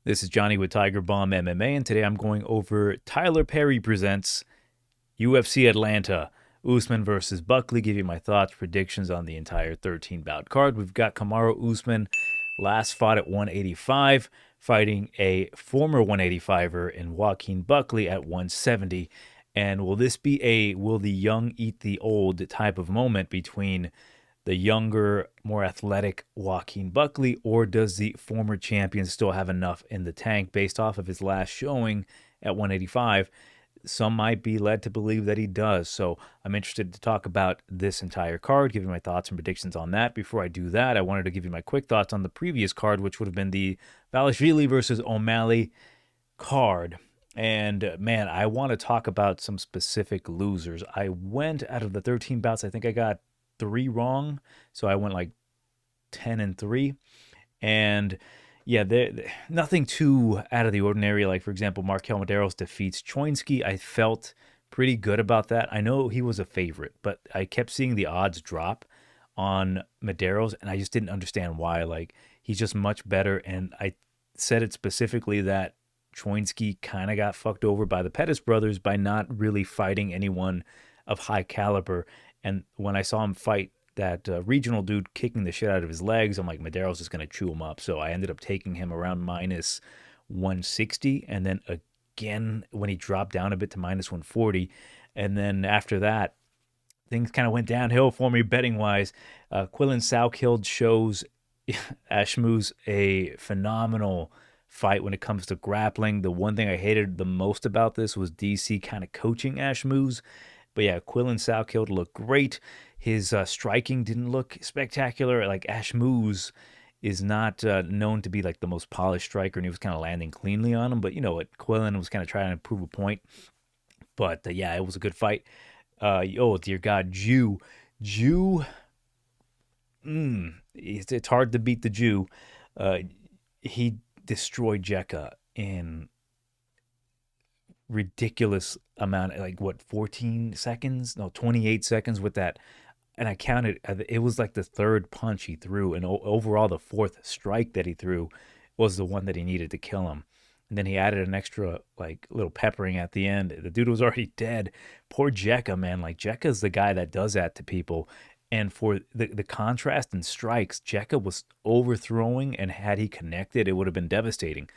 This is Johnny with Tiger Bomb MMA, and today I'm going over Tyler Perry presents UFC Atlanta, Usman versus Buckley. Give you my thoughts, predictions on the entire 13-bout card. We've got Kamaru Usman, last fought at 185, fighting a former 185er in Joaquin Buckley at 170. And will this be a will the young eat the old type of moment between the younger, more athletic Joaquin Buckley, or does the former champion still have enough in the tank based off of his last showing at 185? Some might be led to believe that he does. So I'm interested to talk about this entire card, give you my thoughts and predictions on that. Before I do that, I wanted to give you my quick thoughts on the previous card, which would have been the Balashvili versus O'Malley card. And man, I want to talk about some specific losers. I went out of the 13 bouts, I think I got 3 wrong, so I went like 10-3, and yeah, nothing too out of the ordinary. Like, for example, Markel Medeiros defeats Choinski. I felt pretty good about that. I know he was a favorite, but I kept seeing the odds drop on Medeiros, and I just didn't understand why. Like, he's just much better, and I said it specifically that Choinski kind of got fucked over by the Pettis brothers by not really fighting anyone of high caliber. And when I saw him fight that regional dude kicking the shit out of his legs, I'm like, Medeiros is going to chew him up. So I ended up taking him around minus 160. And then again, when he dropped down a bit to minus 140. And then after that, things kind of went downhill for me betting-wise. Quillen Soukhild shows Ashmouz a phenomenal fight when it comes to grappling. The one thing I hated the most about this was DC kind of coaching Ashmouz. But yeah, Quillen Soukhild looked great. His striking didn't look spectacular. Like, Ashmouz is not known to be like the most polished striker, and he was kind of landing cleanly on him. But you know what, Quillen was kind of trying to prove a point. But yeah, it was a good fight. Oh dear God, Jew, it's hard to beat the Jew. He destroyed Jekka in ridiculous amount, like what, 14 seconds, no, 28 seconds with that. And I counted, it was like the third punch he threw, and overall the fourth strike that he threw was the one that he needed to kill him. And then he added an extra like little peppering at the end. The dude was already dead. Poor Jekka, man. Like, Jekka's the guy that does that to people. And for the contrast in strikes, Jekka was overthrowing, and had he connected, it would have been devastating.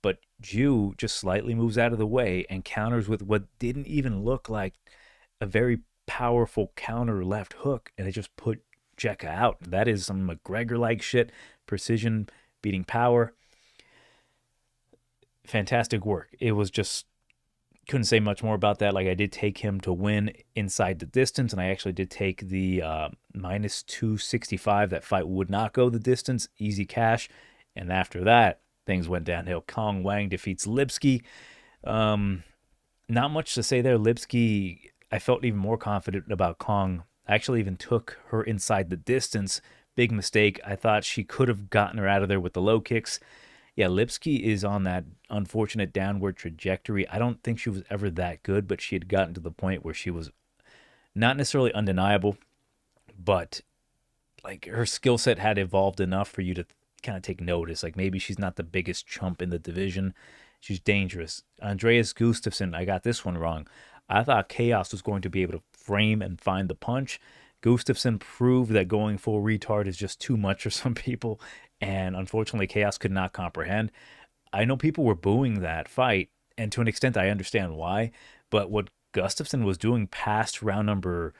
But Jew just slightly moves out of the way and counters with what didn't even look like a very powerful counter left hook, and it just put Jekka out. That is some McGregor-like shit. Precision beating power. Fantastic work. It was just, couldn't say much more about that. Like, I did take him to win inside the distance, and I actually did take the minus 265. That fight would not go the distance. Easy cash. And after that, things went downhill. Kong Wang defeats Lipski. Not much to say there. Lipski, I felt even more confident about Kong. I actually even took her inside the distance. Big mistake. I thought she could have gotten her out of there with the low kicks. Yeah, Lipski is on that unfortunate downward trajectory. I don't think she was ever that good, but she had gotten to the point where she was not necessarily undeniable, but like, her skill set had evolved enough for you to kind of take notice. Like, maybe she's not the biggest chump in the division. She's dangerous. Andreas Gustafsson, I got this one wrong. I thought Chaos was going to be able to frame and find the punch. Gustafsson proved that going full retard is just too much for some people, and unfortunately Chaos could not comprehend. I know people were booing that fight, and to an extent I understand why, but what Gustafsson was doing past round number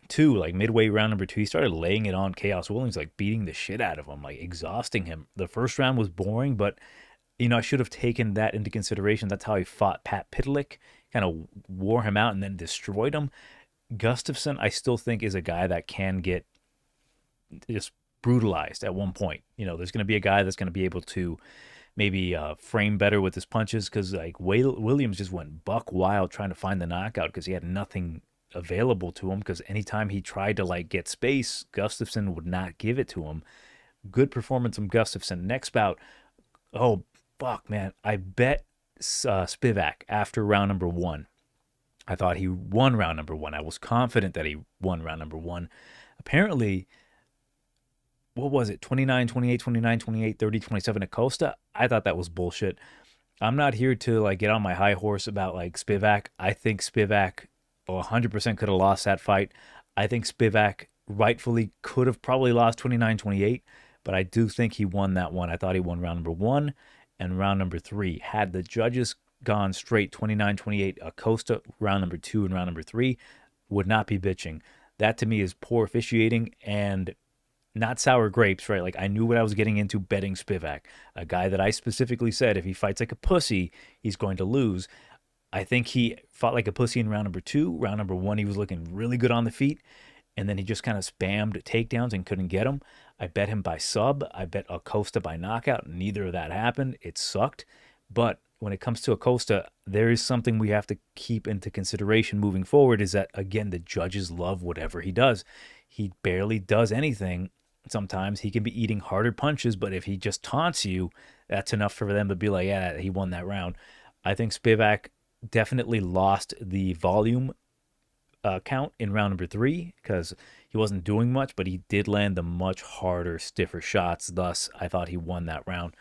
2, like midway round number 2, he started laying it on Chaos Williams, like beating the shit out of him, like exhausting him. The first round was boring, but you know, I should have taken that into consideration. That's how he fought Pat Pitlick, kind of wore him out and then destroyed him. Gustafsson, I still think, is a guy that can get just brutalized at one point. You know, there's going to be a guy that's going to be able to maybe frame better with his punches, because like Williams just went buck wild trying to find the knockout because he had nothing available to him, because anytime he tried to like get space, Gustafsson would not give it to him. Good performance from Gustafsson. Next bout, oh fuck, man, I bet Spivak after round number 1. I thought he won round number 1. I was confident that he won round number 1. Apparently, what was it, 29, 28, 29, 28, 30, 27 Acosta? I thought that was bullshit. I'm not here to like get on my high horse about like Spivak. I think Spivak 100% could have lost that fight. I think Spivak rightfully could have probably lost 29-28, but I do think he won that one. I thought he won round number 1 and round number 3. Had the judges gone straight 29-28 Acosta round number 2 and round number 3, would not be bitching. That to me is poor officiating and not sour grapes, right? Like I knew what I was getting into betting Spivak, a guy that I specifically said if he fights like a pussy, he's going to lose. I think he fought like a pussy in round number 2. Round number 1, he was looking really good on the feet, and then he just kind of spammed takedowns and couldn't get him. I bet him by sub. I bet Acosta by knockout. Neither of that happened. It sucked. But when it comes to Acosta, there is something we have to keep into consideration moving forward is that, again, the judges love whatever he does. He barely does anything. Sometimes he can be eating harder punches, but if he just taunts you, that's enough for them to be like, yeah, he won that round. I think Spivak definitely lost the volume count in round number 3 because he wasn't doing much, but he did land the much harder, stiffer shots. Thus, I thought he won that round.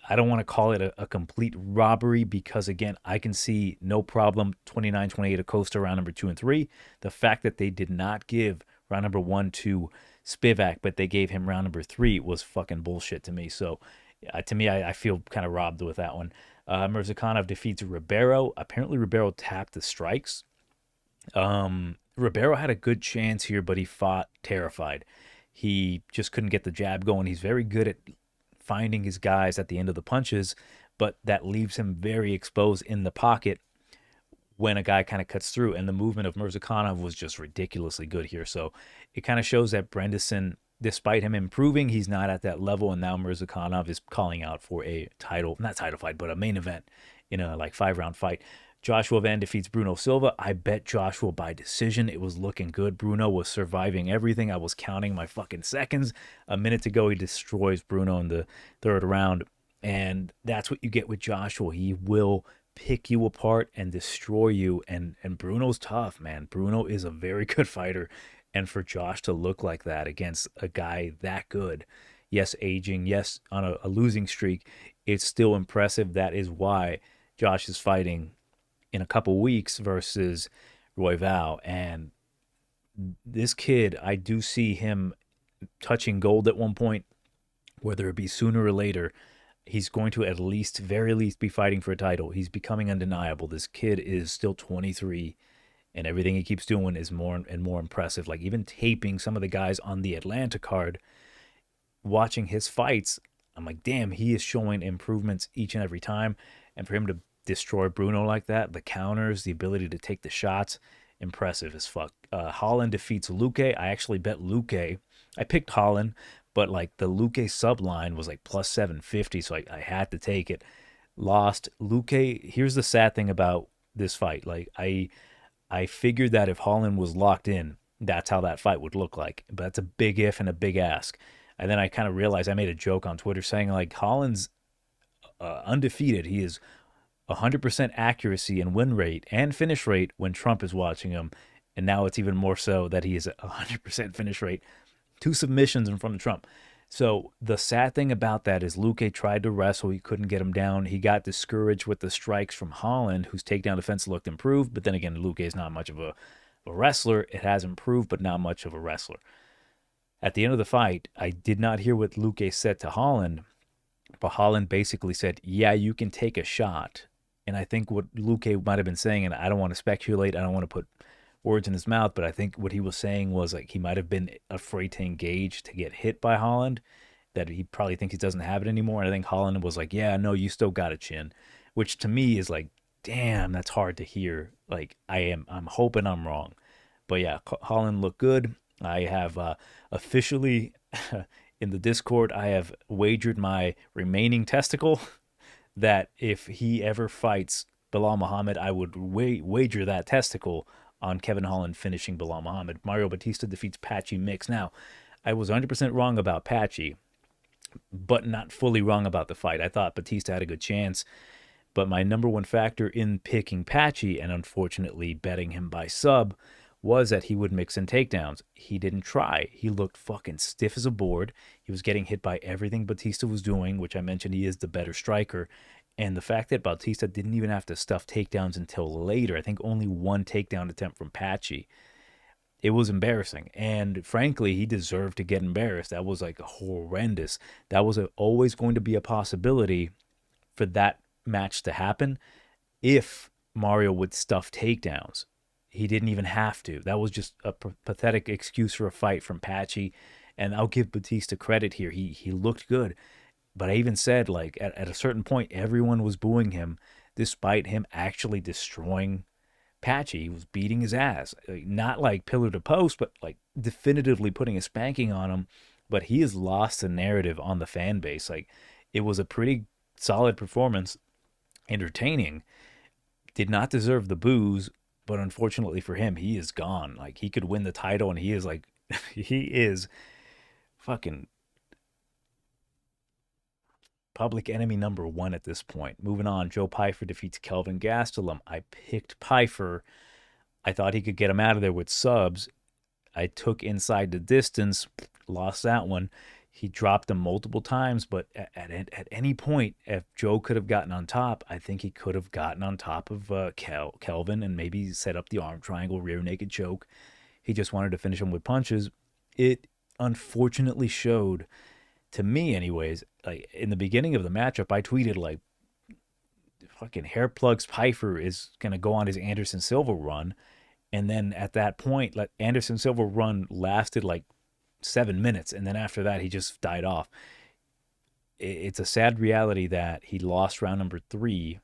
I don't want to call it a complete robbery because, again, I can see no problem 29-28 Acosta round number 2 and 3. The fact that they did not give round number 1 to Spivak, but they gave him round number 3 was fucking bullshit to me. So, to me, I feel kind of robbed with that one. Mirzakhanov defeats Ribeiro. Apparently, Ribeiro tapped the strikes. Ribeiro had a good chance here, but he fought terrified. He just couldn't get the jab going. He's very good at finding his guys at the end of the punches, but that leaves him very exposed in the pocket when a guy kind of cuts through. And the movement of Mirzakhanov was just ridiculously good here. So it kind of shows that Brendeson, despite him improving, he's not at that level. And now Mirzakhanov is calling out for a title, not title fight, but a main event in a like 5-round fight. Joshua Van defeats Bruno Silva. I bet Joshua by decision. It was looking good. Bruno was surviving everything. I was counting my fucking seconds. A minute to go, he destroys Bruno in the 3rd round. And that's what you get with Joshua. He will pick you apart and destroy you. And Bruno's tough, man. Bruno is a very good fighter. And for Josh to look like that against a guy that good, yes, aging, yes, on a losing streak, it's still impressive. That is why Josh is fighting in a couple weeks versus Royval. And this kid, I do see him touching gold at one point, whether it be sooner or later. He's going to at least, very least, be fighting for a title. He's becoming undeniable. This kid is still 23, and everything he keeps doing is more and more impressive. Like even taping some of the guys on the Atlanta card, watching his fights, I'm like, damn, he is showing improvements each and every time. And for him to destroy Bruno like that, the counters, the ability to take the shots, impressive as fuck. Holland defeats Luque. I actually bet Luque. I picked Holland, but like the Luque subline was like plus 750, so I had to take it. Lost. Luque, here's the sad thing about this fight. Like I figured that if Holland was locked in, that's how that fight would look like. But that's a big if and a big ask. And then I kind of realized, I made a joke on Twitter saying like Holland's undefeated. He is 100% accuracy and win rate and finish rate when Trump is watching him. And now it's even more so that he is 100% finish rate. 2 submissions in front of Trump. So the sad thing about that is Luque tried to wrestle. He couldn't get him down. He got discouraged with the strikes from Holland, whose takedown defense looked improved. But then again, Luque is not much of a wrestler. It has improved, but not much of a wrestler. At the end of the fight, I did not hear what Luque said to Holland, but Holland basically said, yeah, you can take a shot. And I think what Luque might have been saying, and I don't want to speculate, I don't want to put words in his mouth, but I think what he was saying was like he might have been afraid to engage to get hit by Holland, that he probably thinks he doesn't have it anymore. And I think Holland was like, yeah, no, you still got a chin, which to me is like, damn, that's hard to hear. Like I'm hoping I'm wrong. But yeah, Holland looked good. I have officially in the Discord, I have wagered my remaining testicle that if he ever fights Belal Muhammad, I would wager that testicle on Kevin Holland finishing Belal Muhammad. Mario Batista defeats Patchy Mix. Now, I was 100% wrong about Patchy, but not fully wrong about the fight. I thought Batista had a good chance, but my number one factor in picking Patchy and unfortunately betting him by sub was that he would mix in takedowns. He didn't try. He looked fucking stiff as a board. He was getting hit by everything Batista was doing, which I mentioned he is the better striker. And the fact that Batista didn't even have to stuff takedowns until later, I think only one takedown attempt from Patchy, it was embarrassing. And frankly, he deserved to get embarrassed. That was like horrendous. That was always going to be a possibility for that match to happen if Mario would stuff takedowns. He didn't even have to. That was just a pathetic excuse for a fight from Patchy. And I'll give Batista credit here. He looked good. But I even said, like, at a certain point, everyone was booing him despite him actually destroying Patchy. He was beating his ass. Not like pillar to post, but like definitively putting a spanking on him. But he has lost the narrative on the fan base. Like, it was a pretty solid performance, entertaining. Did not deserve the boos, but unfortunately for him, he is gone. Like, he could win the title, and he is like, he is fucking public enemy number one at this point. Moving on, Joe Pyfer defeats Kelvin Gastelum. I picked Pyfer. I thought he could get him out of there with subs. I took inside the distance, lost that one. He dropped him multiple times, but at any point, if Joe could have gotten on top, I think he could have gotten on top of Kelvin and maybe set up the arm triangle, rear naked choke. He just wanted to finish him with punches. It unfortunately showed, to me anyways, like in the beginning of the matchup, I tweeted like, fucking hair plugs Pyfer is going to go on his Anderson Silva run. And then at that point, like, Anderson Silva run lasted like 7 minutes, and then after that he just died off. It's a sad reality that he lost round number 3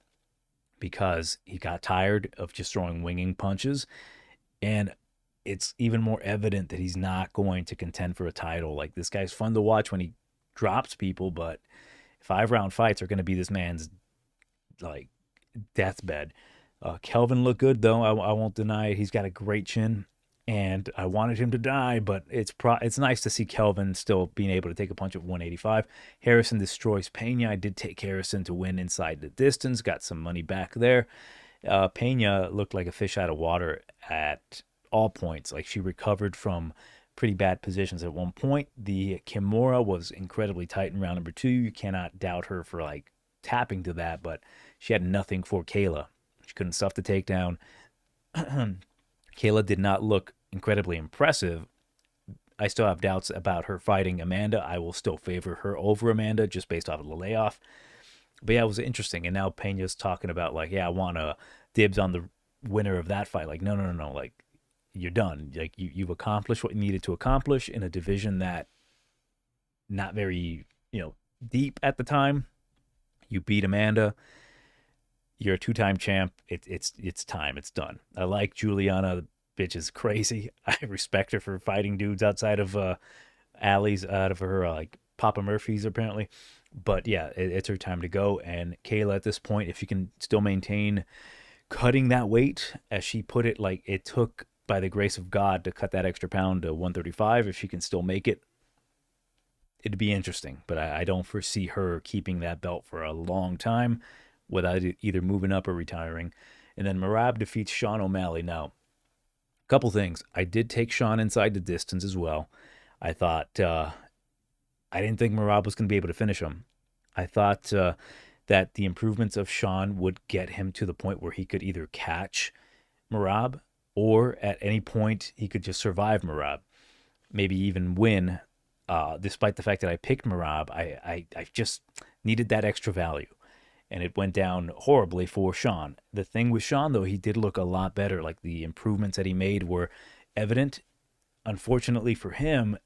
because he got tired of just throwing winging punches, and it's even more evident that he's not going to contend for a title. Like, this guy's fun to watch when he drops people, but 5-round fights are going to be this man's like deathbed. Kelvin looked good though. I won't deny it. He's got a great chin, and I wanted him to die, but it's nice to see Kelvin still being able to take a punch at 185. Harrison destroys Pena. I did take Harrison to win inside the distance. Got some money back there. Pena looked like a fish out of water at all points. Like, she recovered from pretty bad positions at one point. The Kimura was incredibly tight in round number 2. You cannot doubt her for like tapping to that, but she had nothing for Kayla. She couldn't stuff the takedown. Kayla did not look incredibly impressive. I still have doubts about her fighting Amanda. I will still favor her over Amanda just based off of the layoff. But yeah, it was interesting. And now Pena's talking about like, yeah, I want a dibs on the winner of that fight. Like, no. Like, you're done. Like, you've accomplished what you needed to accomplish in a division that not very, deep at the time. You beat Amanda. You're a 2-time champ. It's time. It's done. I like Juliana. The bitch is crazy. I respect her for fighting dudes outside of alleys, out of her like Papa Murphy's apparently. But yeah, it's her time to go. And Kayla at this point, if you can still maintain cutting that weight, as she put it, like, it took, by the grace of God, to cut that extra pound to 135. If she can still make it, it'd be interesting. But I don't foresee her keeping that belt for a long time without either moving up or retiring. And then Merab defeats Sean O'Malley. Now, a couple things. I did take Sean inside the distance as well. I thought, I didn't think Merab was going to be able to finish him. I thought that the improvements of Sean would get him to the point where he could either catch Merab, or at any point he could just survive Merab, maybe even win. Despite the fact that I picked Merab, I just needed that extra value. And it went down horribly for Sean. The thing with Sean, though, he did look a lot better. Like, the improvements that he made were evident. Unfortunately for him,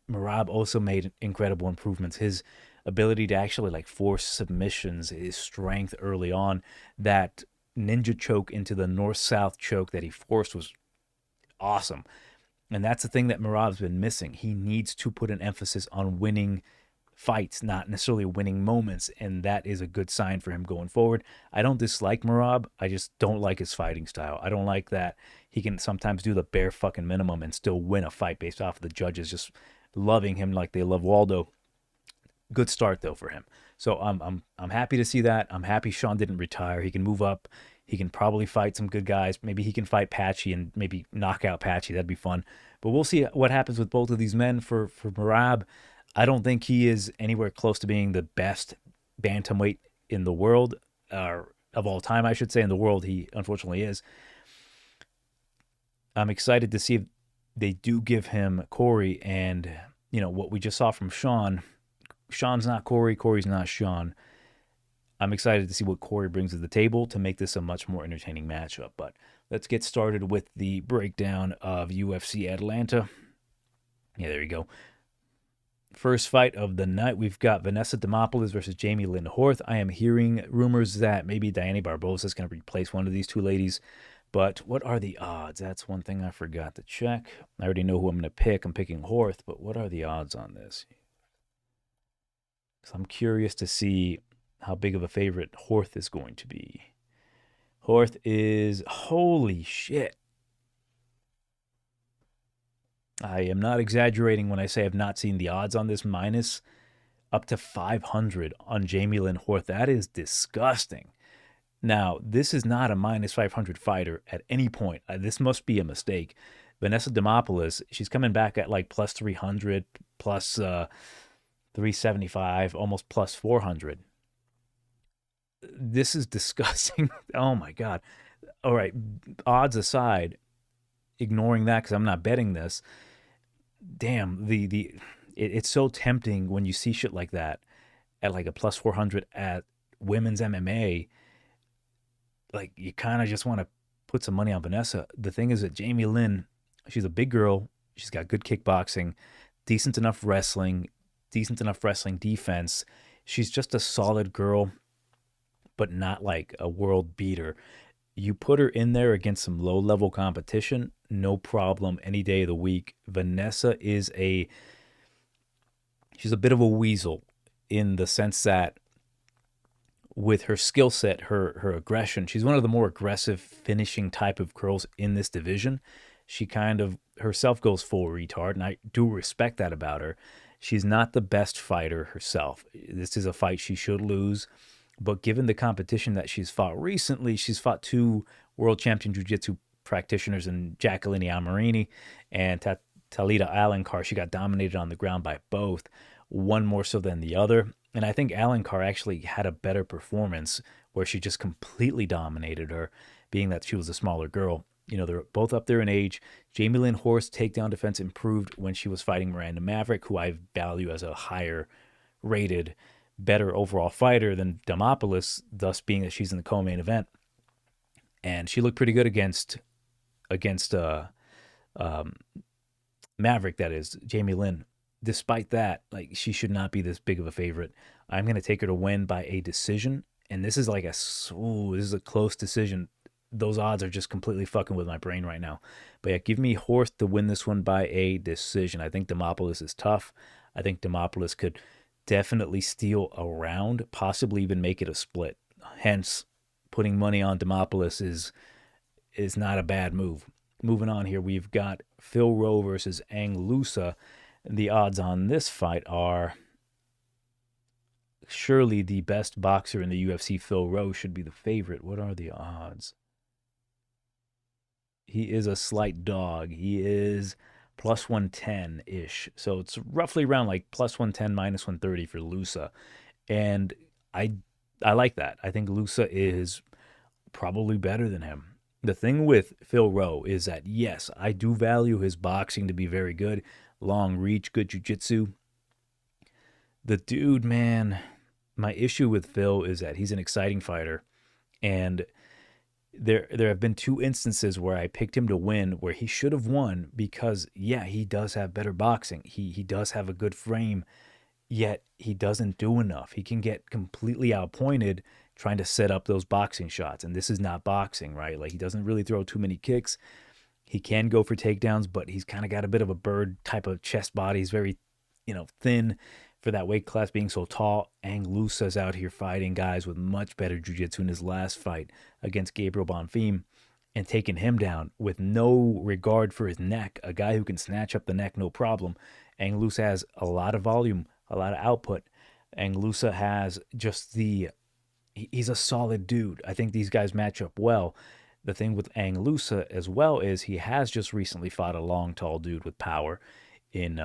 Merab also made incredible improvements. His ability to actually like force submissions, his strength early on, that ninja choke into the north-south choke that he forced was awesome. And that's the thing that Merab's been missing. He needs to put an emphasis on winning fights, not necessarily winning moments, and that is a good sign for him going forward. I don't dislike Merab. I just don't like his fighting style. I don't like that he can sometimes do the bare fucking minimum and still win a fight based off of the judges just loving him like they love Waldo. Good start though for him. So I'm happy to see that. I'm happy Sean didn't retire. He can move up. He can probably fight some good guys. Maybe he can fight Patchy and maybe knock out Patchy. That'd be fun. But we'll see what happens with both of these men. For Merab, I don't think he is anywhere close to being the best bantamweight in the world, or of all time, I should say. In the world, he unfortunately is. I'm excited to see if they do give him Corey, and what we just saw from Sean. Sean's not Corey. Corey's not Sean. I'm excited to see what Corey brings to the table to make this a much more entertaining matchup. But let's get started with the breakdown of UFC Atlanta. Yeah, there you go. First fight of the night, we've got Vanessa Demopolous versus Jamey Lyn Horth. I am hearing rumors that maybe Diana Barbosa is going to replace one of these two ladies. But what are the odds? That's one thing I forgot to check. I already know who I'm going to pick. I'm picking Horth, but what are the odds on this? So I'm curious to see how big of a favorite Horth is going to be. Horth is, holy shit. I am not exaggerating when I say I've not seen the odds on this, minus up to 500 on Jamey Lyn Horth. That is disgusting. Now, this is not a minus 500 fighter at any point. This must be a mistake. Vanessa Demopolous, she's coming back at like plus 300, plus 375, almost plus 400. This is disgusting. Oh my God. All right. Odds aside, ignoring that because I'm not betting this. Damn, it's so tempting when you see shit like that at like a plus 400 at women's MMA. Like, you kind of just want to put some money on Vanessa. The thing is that Jamey Lyn, she's a big girl. She's got good kickboxing, decent enough wrestling defense. She's just a solid girl, but not like a world beater. You put her in there against some low-level competition, no problem, any day of the week. Vanessa is she's a bit of a weasel in the sense that with her skill set, her aggression, she's one of the more aggressive finishing type of girls in this division. She kind of herself goes full retard, and I do respect that about her. She's not the best fighter herself. This is a fight she should lose. But given the competition that she's fought recently, she's fought two world champion jiu-jitsu practitioners in Jacqueline Amarini and Talita Alencar. She got dominated on the ground by both, one more so than the other. And I think Alencar actually had a better performance where she just completely dominated her, being that she was a smaller girl. They're both up there in age. Jamey Lyn Horth's takedown defense improved when she was fighting Miranda Maverick, who I value as a higher rated, better overall fighter than Demopolous, thus being that she's in the co-main event. And she looked pretty good against Maverick, that is, Jamey Lyn. Despite that, like, she should not be this big of a favorite. I'm going to take her to win by a decision. And this is like this is a close decision. Those odds are just completely fucking with my brain right now. But yeah, give me Horth to win this one by a decision. I think Demopolous is tough. I think Demopolous could definitely steal a round, possibly even make it a split. Hence, putting money on Demopolous is not a bad move. Moving on here, we've got Phil Rowe versus Loosa. The odds on this fight are surely the best boxer in the UFC, Phil Rowe, should be the favorite. What are the odds? He is a slight dog. He is plus 110-ish. So it's roughly around like plus 110, minus 130 for Loosa. And I like that. I think Loosa is probably better than him. The thing with Phil Rowe is that, yes, I do value his boxing to be very good. Long reach, good jiu-jitsu. The dude, man, my issue with Phil is that he's an exciting fighter. And there have been two instances where I picked him to win where he should have won because, yeah, he does have better boxing. He does have a good frame, yet he doesn't do enough. He can get completely outpointed trying to set up those boxing shots. And this is not boxing, right? Like, he doesn't really throw too many kicks. He can go for takedowns, but he's kind of got a bit of a bird type of chest body. He's very, thin for that weight class being so tall. Loosa's out here fighting guys with much better jiu-jitsu in his last fight against Gabriel Bonfim and taking him down with no regard for his neck, a guy who can snatch up the neck, no problem. Loosa has a lot of volume, a lot of output. Loosa has just the he's a solid dude. I think these guys match up well. The thing with Loosa as well is he has just recently fought a long, tall dude with power in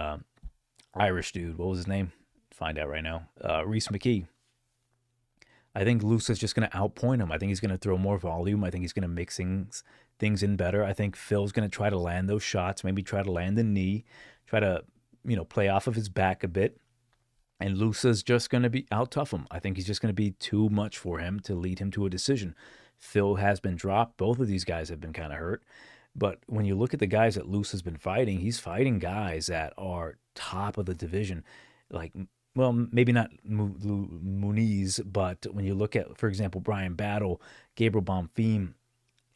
Irish dude. What was his name? Find out right now. Reese McGee. I think Loosa's just going to outpoint him. I think he's going to throw more volume. I think he's going to mix things in better. I think Phil's going to try to land those shots, maybe try to land the knee, try to, play off of his back a bit. And Loosa's just going to be out tough him. I think he's just going to be too much for him to lead him to a decision. Phil has been dropped. Both of these guys have been kind of hurt. But when you look at the guys that Loosa's been fighting, he's fighting guys that are top of the division. Like, well, maybe not Muniz, but when you look at, for example, Brian Battle, Gabriel Bonfim,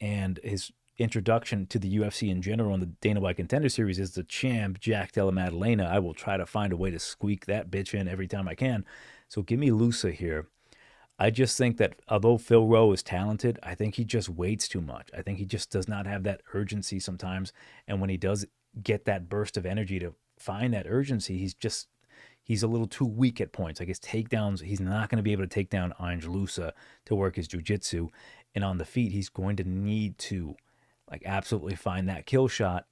and his introduction to the UFC in general in the Dana White Contender Series is the champ, Jack Della Maddalena. I will try to find a way to squeak that bitch in every time I can. So give me Loosa here. I just think that although Phil Rowe is talented, I think he just waits too much. I think he just does not have that urgency sometimes. And when he does get that burst of energy to find that urgency, he's a little too weak at points. Like his takedowns, he's not going to be able to take down Ange Loosa to work his jiu-jitsu. And on the feet, he's going to need to absolutely find that kill shot.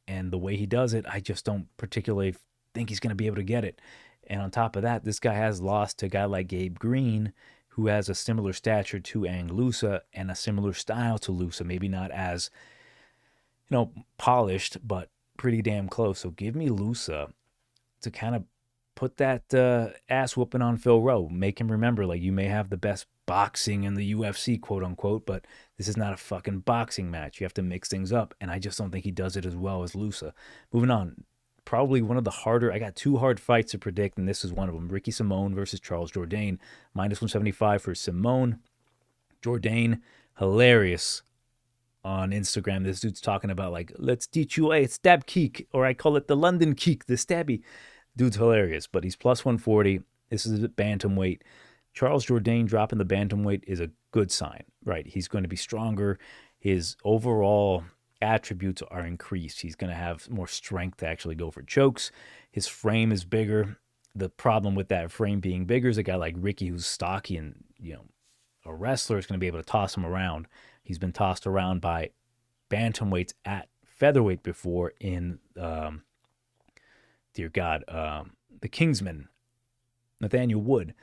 And the way he does it, I just don't particularly think he's going to be able to get it. And on top of that, this guy has lost to a guy like Gabe Green, who has a similar stature to Ang Loosa and a similar style to Loosa. Maybe not as, polished, but pretty damn close. So give me Loosa to kind of put that ass whooping on Phil Rowe. Make him remember, you may have the best boxing in the UFC, quote unquote, but this is not a fucking boxing match. You have to mix things up, and I just don't think he does it as well as Loosa. Moving on, probably one of the harder, I got two hard fights to predict, and this is one of them. Ricky Simón versus Charles Jourdain. -175 for Simón. Jourdain, hilarious on Instagram. This dude's talking about, let's teach you a stab kick, or I call it the London kick, the stabby. Dude's hilarious, but he's +140. This is a bantamweight. Charles Jourdain dropping the bantamweight is a good sign, right? He's going to be stronger. His overall attributes are increased. He's going to have more strength to actually go for chokes. His frame is bigger. The problem with that frame being bigger is a guy like Ricky, who's stocky and, a wrestler, is going to be able to toss him around. He's been tossed around by bantamweights at featherweight before in, dear God, the Kingsman, Nathaniel Wood.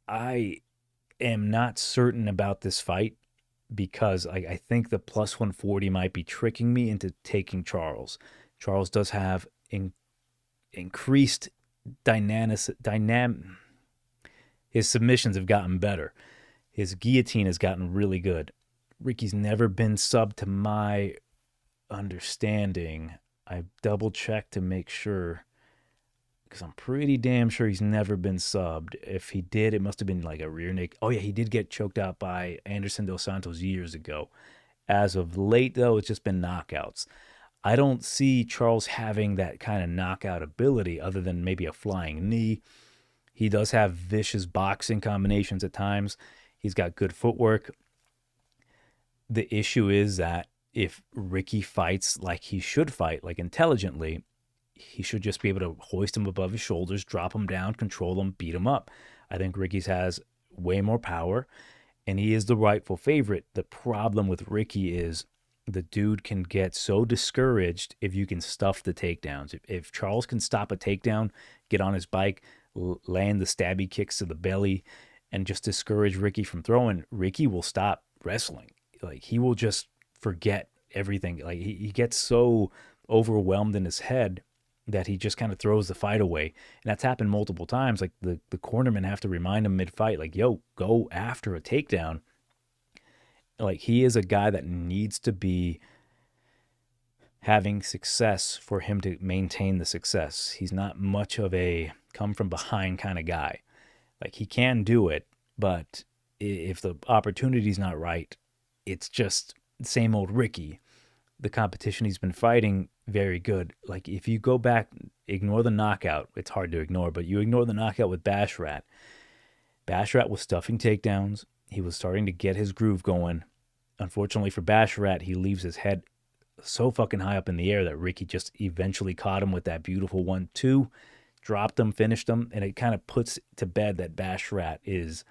I am not certain about this fight because I think the +140 might be tricking me into taking Charles. Charles does have increased dynamic. His submissions have gotten better. His guillotine has gotten really good. Ricky's never been subbed to my understanding. I double-checked to make sure, because I'm pretty damn sure he's never been subbed. If he did, it must have been a rear naked. Oh, yeah, he did get choked out by Anderson Dos Santos years ago. As of late, though, it's just been knockouts. I don't see Charles having that kind of knockout ability other than maybe a flying knee. He does have vicious boxing combinations at times. He's got good footwork. The issue is that if Ricky fights like he should fight, intelligently, he should just be able to hoist him above his shoulders, drop him down, control him, beat him up. I think Ricky's has way more power, and he is the rightful favorite. The problem with Ricky is the dude can get so discouraged if you can stuff the takedowns. If Charles can stop a takedown, get on his bike, land the stabby kicks to the belly, and just discourage Ricky from throwing, Ricky will stop wrestling. He will just forget everything. He gets so overwhelmed in his head that he just kind of throws the fight away. And that's happened multiple times. The cornermen have to remind him mid-fight, yo, go after a takedown. He is a guy that needs to be having success for him to maintain the success. He's not much of a come-from-behind kind of guy. He can do it, but if the opportunity's not right, it's just the same old Ricky. The competition he's been fighting, very good. If you go back, ignore the knockout. It's hard to ignore, but you ignore the knockout with Bashrat. Bashrat was stuffing takedowns. He was starting to get his groove going. Unfortunately for Bashrat, he leaves his head so fucking high up in the air that Ricky just eventually caught him with that beautiful 1-2, dropped him, finished him, and it kind of puts to bed that Bashrat is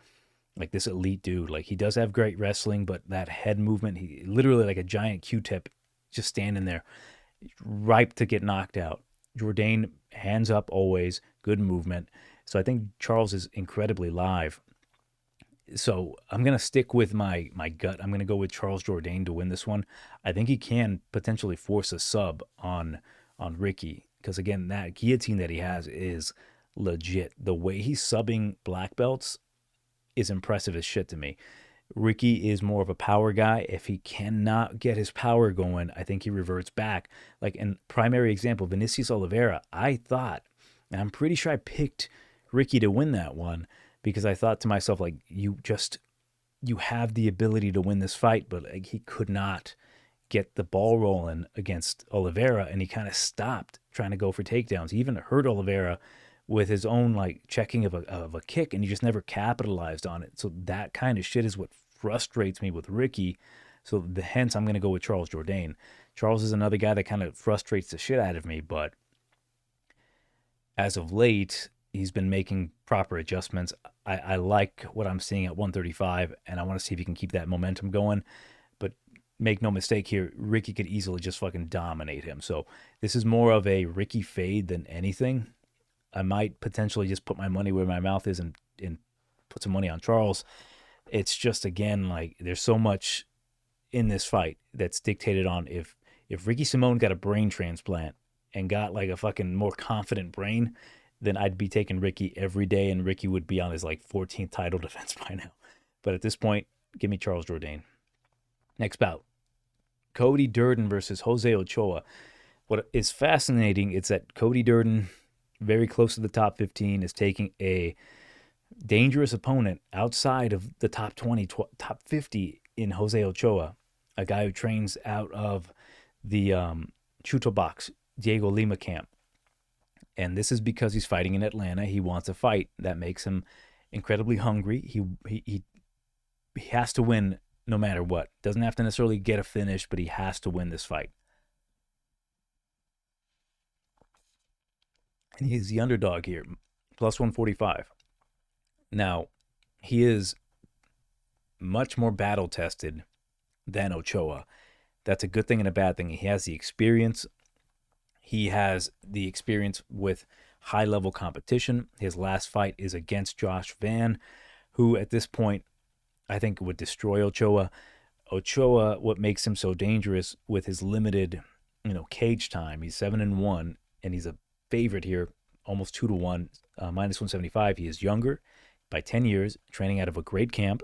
like this elite dude. Like, he does have great wrestling, but that head movement, he literally like a giant Q-tip just standing there, ripe to get knocked out. Jourdain, hands up always, good movement. So I think Charles is incredibly live. So I'm going to stick with my gut. I'm going to go with Charles Jourdain to win this one. I think he can potentially force a sub on Ricky, because again, that guillotine that he has is legit. The way he's subbing black belts is impressive as shit to me. Ricky is more of a power guy. If he cannot get his power going, I think he reverts back. Like in primary example, Vinicius Oliveira, I thought, and I'm pretty sure I picked Ricky to win that one, because I thought to myself, like, you have the ability to win this fight, but like, he could not get the ball rolling against Oliveira, and he kind of stopped trying to go for takedowns. He even hurt Oliveira with his own like checking of a kick, and he just never capitalized on it. So that kind of shit is what frustrates me with Ricky. So hence I'm going to go with Charles Jourdain. Charles is another guy that kind of frustrates the shit out of me, but as of late, he's been making proper adjustments. I like what I'm seeing at 135, and I want to see if he can keep that momentum going. But make no mistake here, Ricky could easily just fucking dominate him. So this is more of a Ricky fade than anything. I might potentially just put my money where my mouth is and put some money on Charles. It's just, again, like, there's so much in this fight that's dictated on if Ricky Simón got a brain transplant and got like a fucking more confident brain, then I'd be taking Ricky every day, and Ricky would be on his like 14th title defense by now. But at this point, give me Charles Jourdain. Next bout, Cody Durden versus Jose Ochoa. What is fascinating is that Cody Durden, very close to the top 15, is taking a dangerous opponent outside of the top 20, top 50 in Jose Ochoa, a guy who trains out of the Chuto Box, Diego Lima camp. And this is because he's fighting in Atlanta. He wants a fight that makes him incredibly hungry. He has to win no matter what. Doesn't have to necessarily get a finish, but he has to win this fight. And he's the underdog here, plus 145. Now, he is much more battle-tested than Ochoa. That's a good thing and a bad thing. He has the experience. He has the experience with high-level competition. His last fight is against Josh Van, who at this point I think would destroy Ochoa. Ochoa, what makes him so dangerous with his limited, cage time. He's 7-1, and he's a favorite here, almost 2-1, minus 175. He is younger by 10 years, training out of a great camp.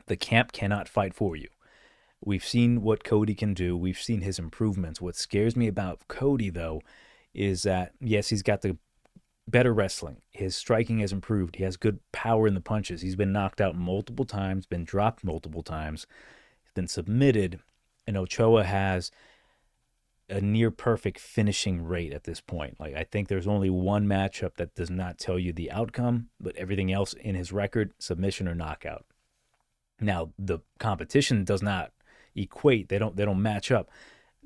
The camp cannot fight for you. We've seen what Cody can do. We've seen his improvements. What scares me about Cody, though, is that, yes, he's got the better wrestling. His striking has improved. He has good power in the punches. He's been knocked out multiple times, been dropped multiple times, he's been submitted, and Ochoa has a near perfect finishing rate at this point. Like, I think there's only one matchup that does not tell you the outcome, but everything else in his record, submission or knockout. Now, the competition does not equate. They don't match up.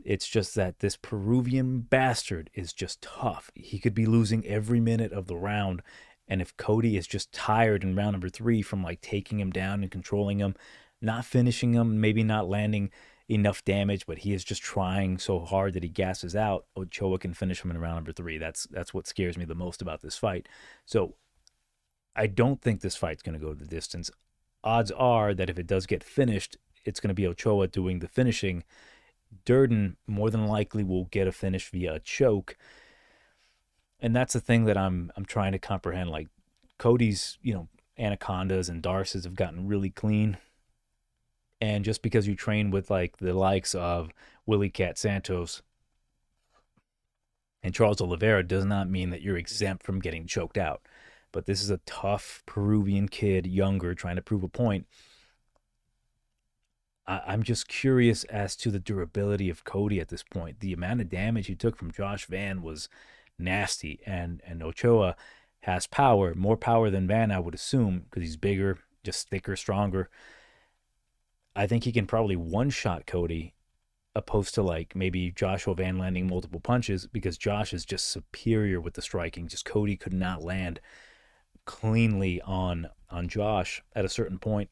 It's just that this Peruvian bastard is just tough. He could be losing every minute of the round, and if Cody is just tired in round number 3 from like taking him down and controlling him, not finishing him, maybe not landing enough damage, but he is just trying so hard that he gasses out, Ochoa can finish him in round number 3. That's what scares me the most about this fight. So I don't think this fight's going to go the distance. Odds are that if it does get finished, it's going to be Ochoa doing the finishing. Durden more than likely will get a finish via a choke. And that's the thing that I'm trying to comprehend. Like, Cody's, anacondas and darces have gotten really clean. And just because you train with like the likes of Willie Cat Santos and Charles Oliveira does not mean that you're exempt from getting choked out. But this is a tough Peruvian kid, younger, trying to prove a point. I'm just curious as to the durability of Cody at this point. The amount of damage he took from Josh Van was nasty, and Ochoa has power, more power than Van, I would assume, because he's bigger, just thicker, stronger. I think he can probably one-shot Cody, opposed to like maybe Joshua Van landing multiple punches, because Josh is just superior with the striking. Just Cody could not land cleanly on Josh at a certain point.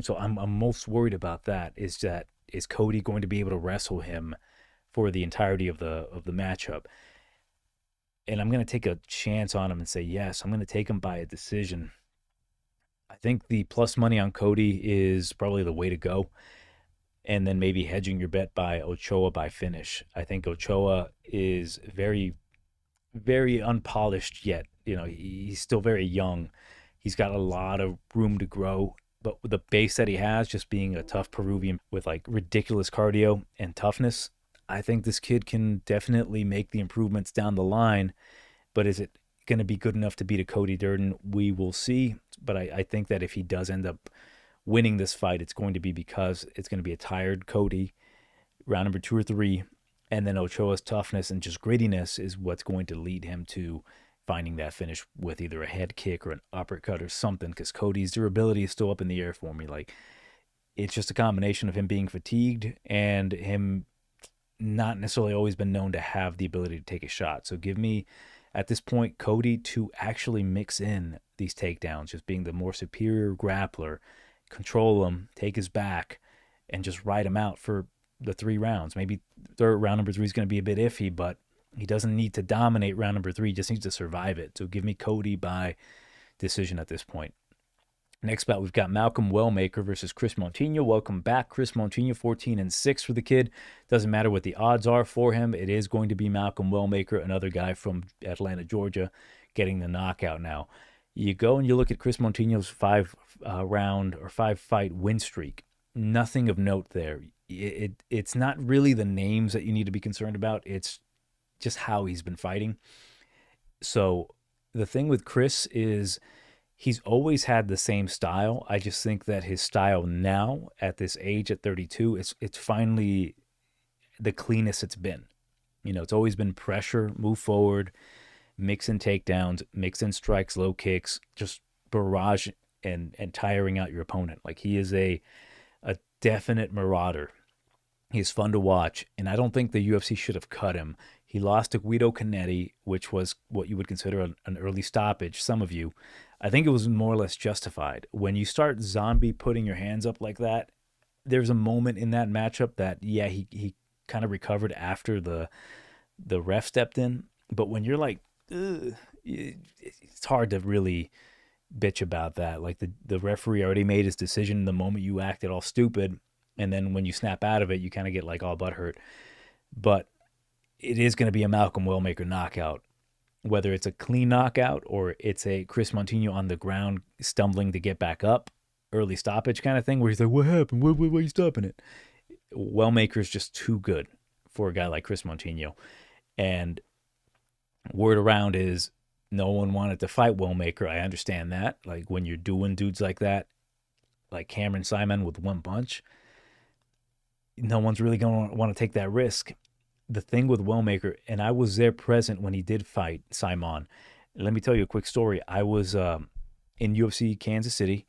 So I'm most worried about that. Is Cody going to be able to wrestle him for the entirety of the matchup? And I'm going to take a chance on him and say yes. I'm going to take him by a decision. I think the plus money on Cody is probably the way to go. And then maybe hedging your bet by Ochoa by finish. I think Ochoa is very, very unpolished yet. He's still very young. He's got a lot of room to grow. But with the base that he has, just being a tough Peruvian with like ridiculous cardio and toughness, I think this kid can definitely make the improvements down the line. But is it going to be good enough to beat a Cody Durden? We will see. But I think that if he does end up winning this fight, it's going to be because it's going to be a tired Cody, round number 2 or 3, and then Ochoa's toughness and just grittiness is what's going to lead him to finding that finish with either a head kick or an uppercut or something, because Cody's durability is still up in the air for me. Like, it's just a combination of him being fatigued and him not necessarily always been known to have the ability to take a shot. So give me, at this point, Cody to actually mix in these takedowns, just being the more superior grappler, control him, take his back, and just ride him out for the 3 rounds. Maybe round number 3 is going to be a bit iffy, but he doesn't need to dominate round number 3. He just needs to survive it. So give me Cody by decision at this point. Next bout, we've got Malcolm Wellmaker versus Chris Moutinho. Welcome back, Chris Moutinho, 14-6 for the kid. Doesn't matter what the odds are for him. It is going to be Malcolm Wellmaker, another guy from Atlanta, Georgia, getting the knockout now. You go and you look at Chris Moutinho's 5-round or 5-fight win streak. Nothing of note there. It's not really the names that you need to be concerned about. It's just how he's been fighting. So the thing with Chris is he's always had the same style. I just think that his style now at this age, at 32, it's finally the cleanest it's been. It's always been pressure, move forward, mix in takedowns, mix in strikes, low kicks, just barrage and tiring out your opponent. Like, he is a definite marauder. He's fun to watch, and I don't think the UFC should have cut him. He lost to Guido Canetti, which was what you would consider an early stoppage, some of you. I think it was more or less justified. When you start zombie putting your hands up like that, there's a moment in that matchup that, yeah, he kind of recovered after the ref stepped in. But when you're like, it's hard to really bitch about that. Like, the referee already made his decision the moment you acted all stupid, and then when you snap out of it, you kind of get like all butthurt. But it is going to be a Malcolm Wellmaker knockout, whether it's a clean knockout or it's a Chris Moutinho on the ground stumbling to get back up, early stoppage kind of thing, where he's like, what happened? Why are you stopping it? Wellmaker's just too good for a guy like Chris Moutinho. And word around is no one wanted to fight Wellmaker. I understand that. Like, when you're doing dudes like that, like Cameron Simon with one punch, no one's really going to want to take that risk. The thing with Wellmaker, and I was there present when he did fight Simon. Let me tell you a quick story. I was in UFC Kansas City,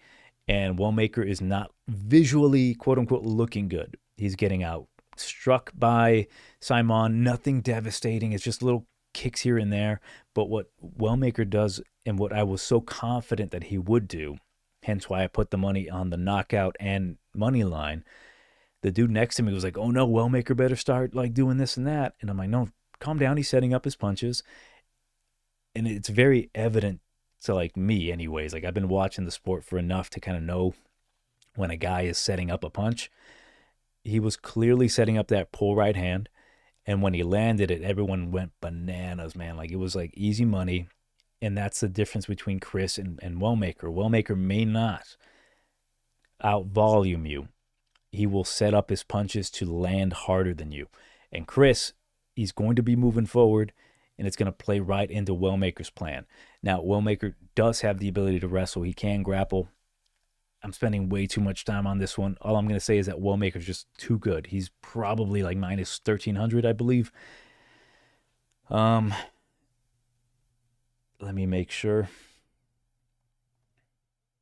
and Wellmaker is not visually, quote-unquote, looking good. He's getting out struck by Simon. Nothing devastating. It's just little kicks here and there. But what Wellmaker does, and what I was so confident that he would do, hence why I put the money on the knockout and money line, the dude next to me was like, oh no, Wellmaker better start like doing this and that. And I'm like, no, calm down. He's setting up his punches. And it's very evident to like me anyways. Like, I've been watching the sport for enough to kind of know when a guy is setting up a punch. He was clearly setting up that pull right hand. And when he landed it, everyone went bananas, man. Like, it was like easy money. And that's the difference between Chris and Wellmaker. Wellmaker may not out-volume you. He will set up his punches to land harder than you. And Chris, he's going to be moving forward, and it's going to play right into Wellmaker's plan. Now, Wellmaker does have the ability to wrestle. He can grapple. I'm spending way too much time on this one. All I'm going to say is that Wellmaker's just too good. He's probably like minus 1,300, I believe. Let me make sure.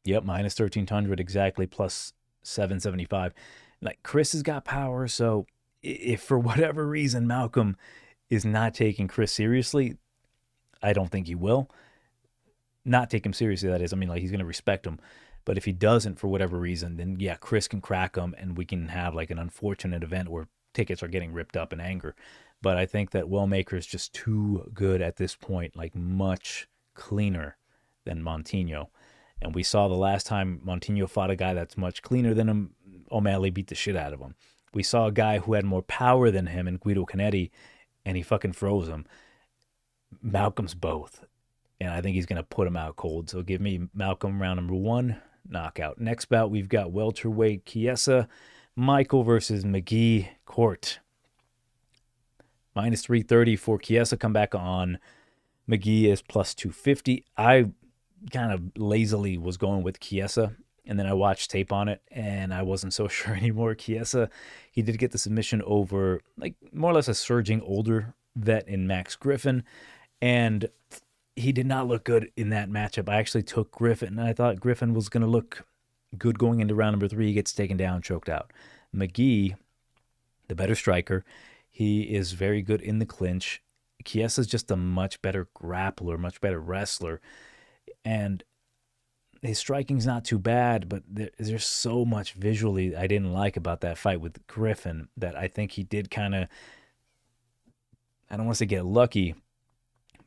Yep, minus 1,300 exactly, plus 775. Like, Chris has got power, so if for whatever reason Malcolm is not taking Chris seriously, I don't think he will. not take him seriously, that is. I mean, like, he's going to respect him. But if he doesn't, for whatever reason, then, yeah, Chris can crack him, and we can have, like, an unfortunate event where tickets are getting ripped up in anger. But I think that Wellmaker is just too good at this point, like, much cleaner than Moutinho. And we saw the last time Moutinho fought a guy that's much cleaner than him, O'Malley beat the shit out of him. We saw a guy who had more power than him in Guido Canetti, and he fucking froze him. Malcolm's both. And I think he's going to put him out cold. So give me Malcolm round number 1, knockout. Next bout, we've got welterweight Chiesa, Michael versus McGee, court. Minus 330 for Chiesa, come back on. McGee is plus 250. I kind of lazily was going with Chiesa, and then I watched tape on it, and I wasn't so sure anymore. Chiesa, he did get the submission over, like, more or less a surging older vet in Max Griffin, and he did not look good in that matchup. I actually took Griffin, and I thought Griffin was going to look good going into round number 3. He gets taken down, choked out. McGee, the better striker, he is very good in the clinch. Chiesa's just a much better grappler, much better wrestler. And his striking's not too bad, but there's so much visually I didn't like about that fight with Griffin that I think he did kind of, I don't want to say get lucky,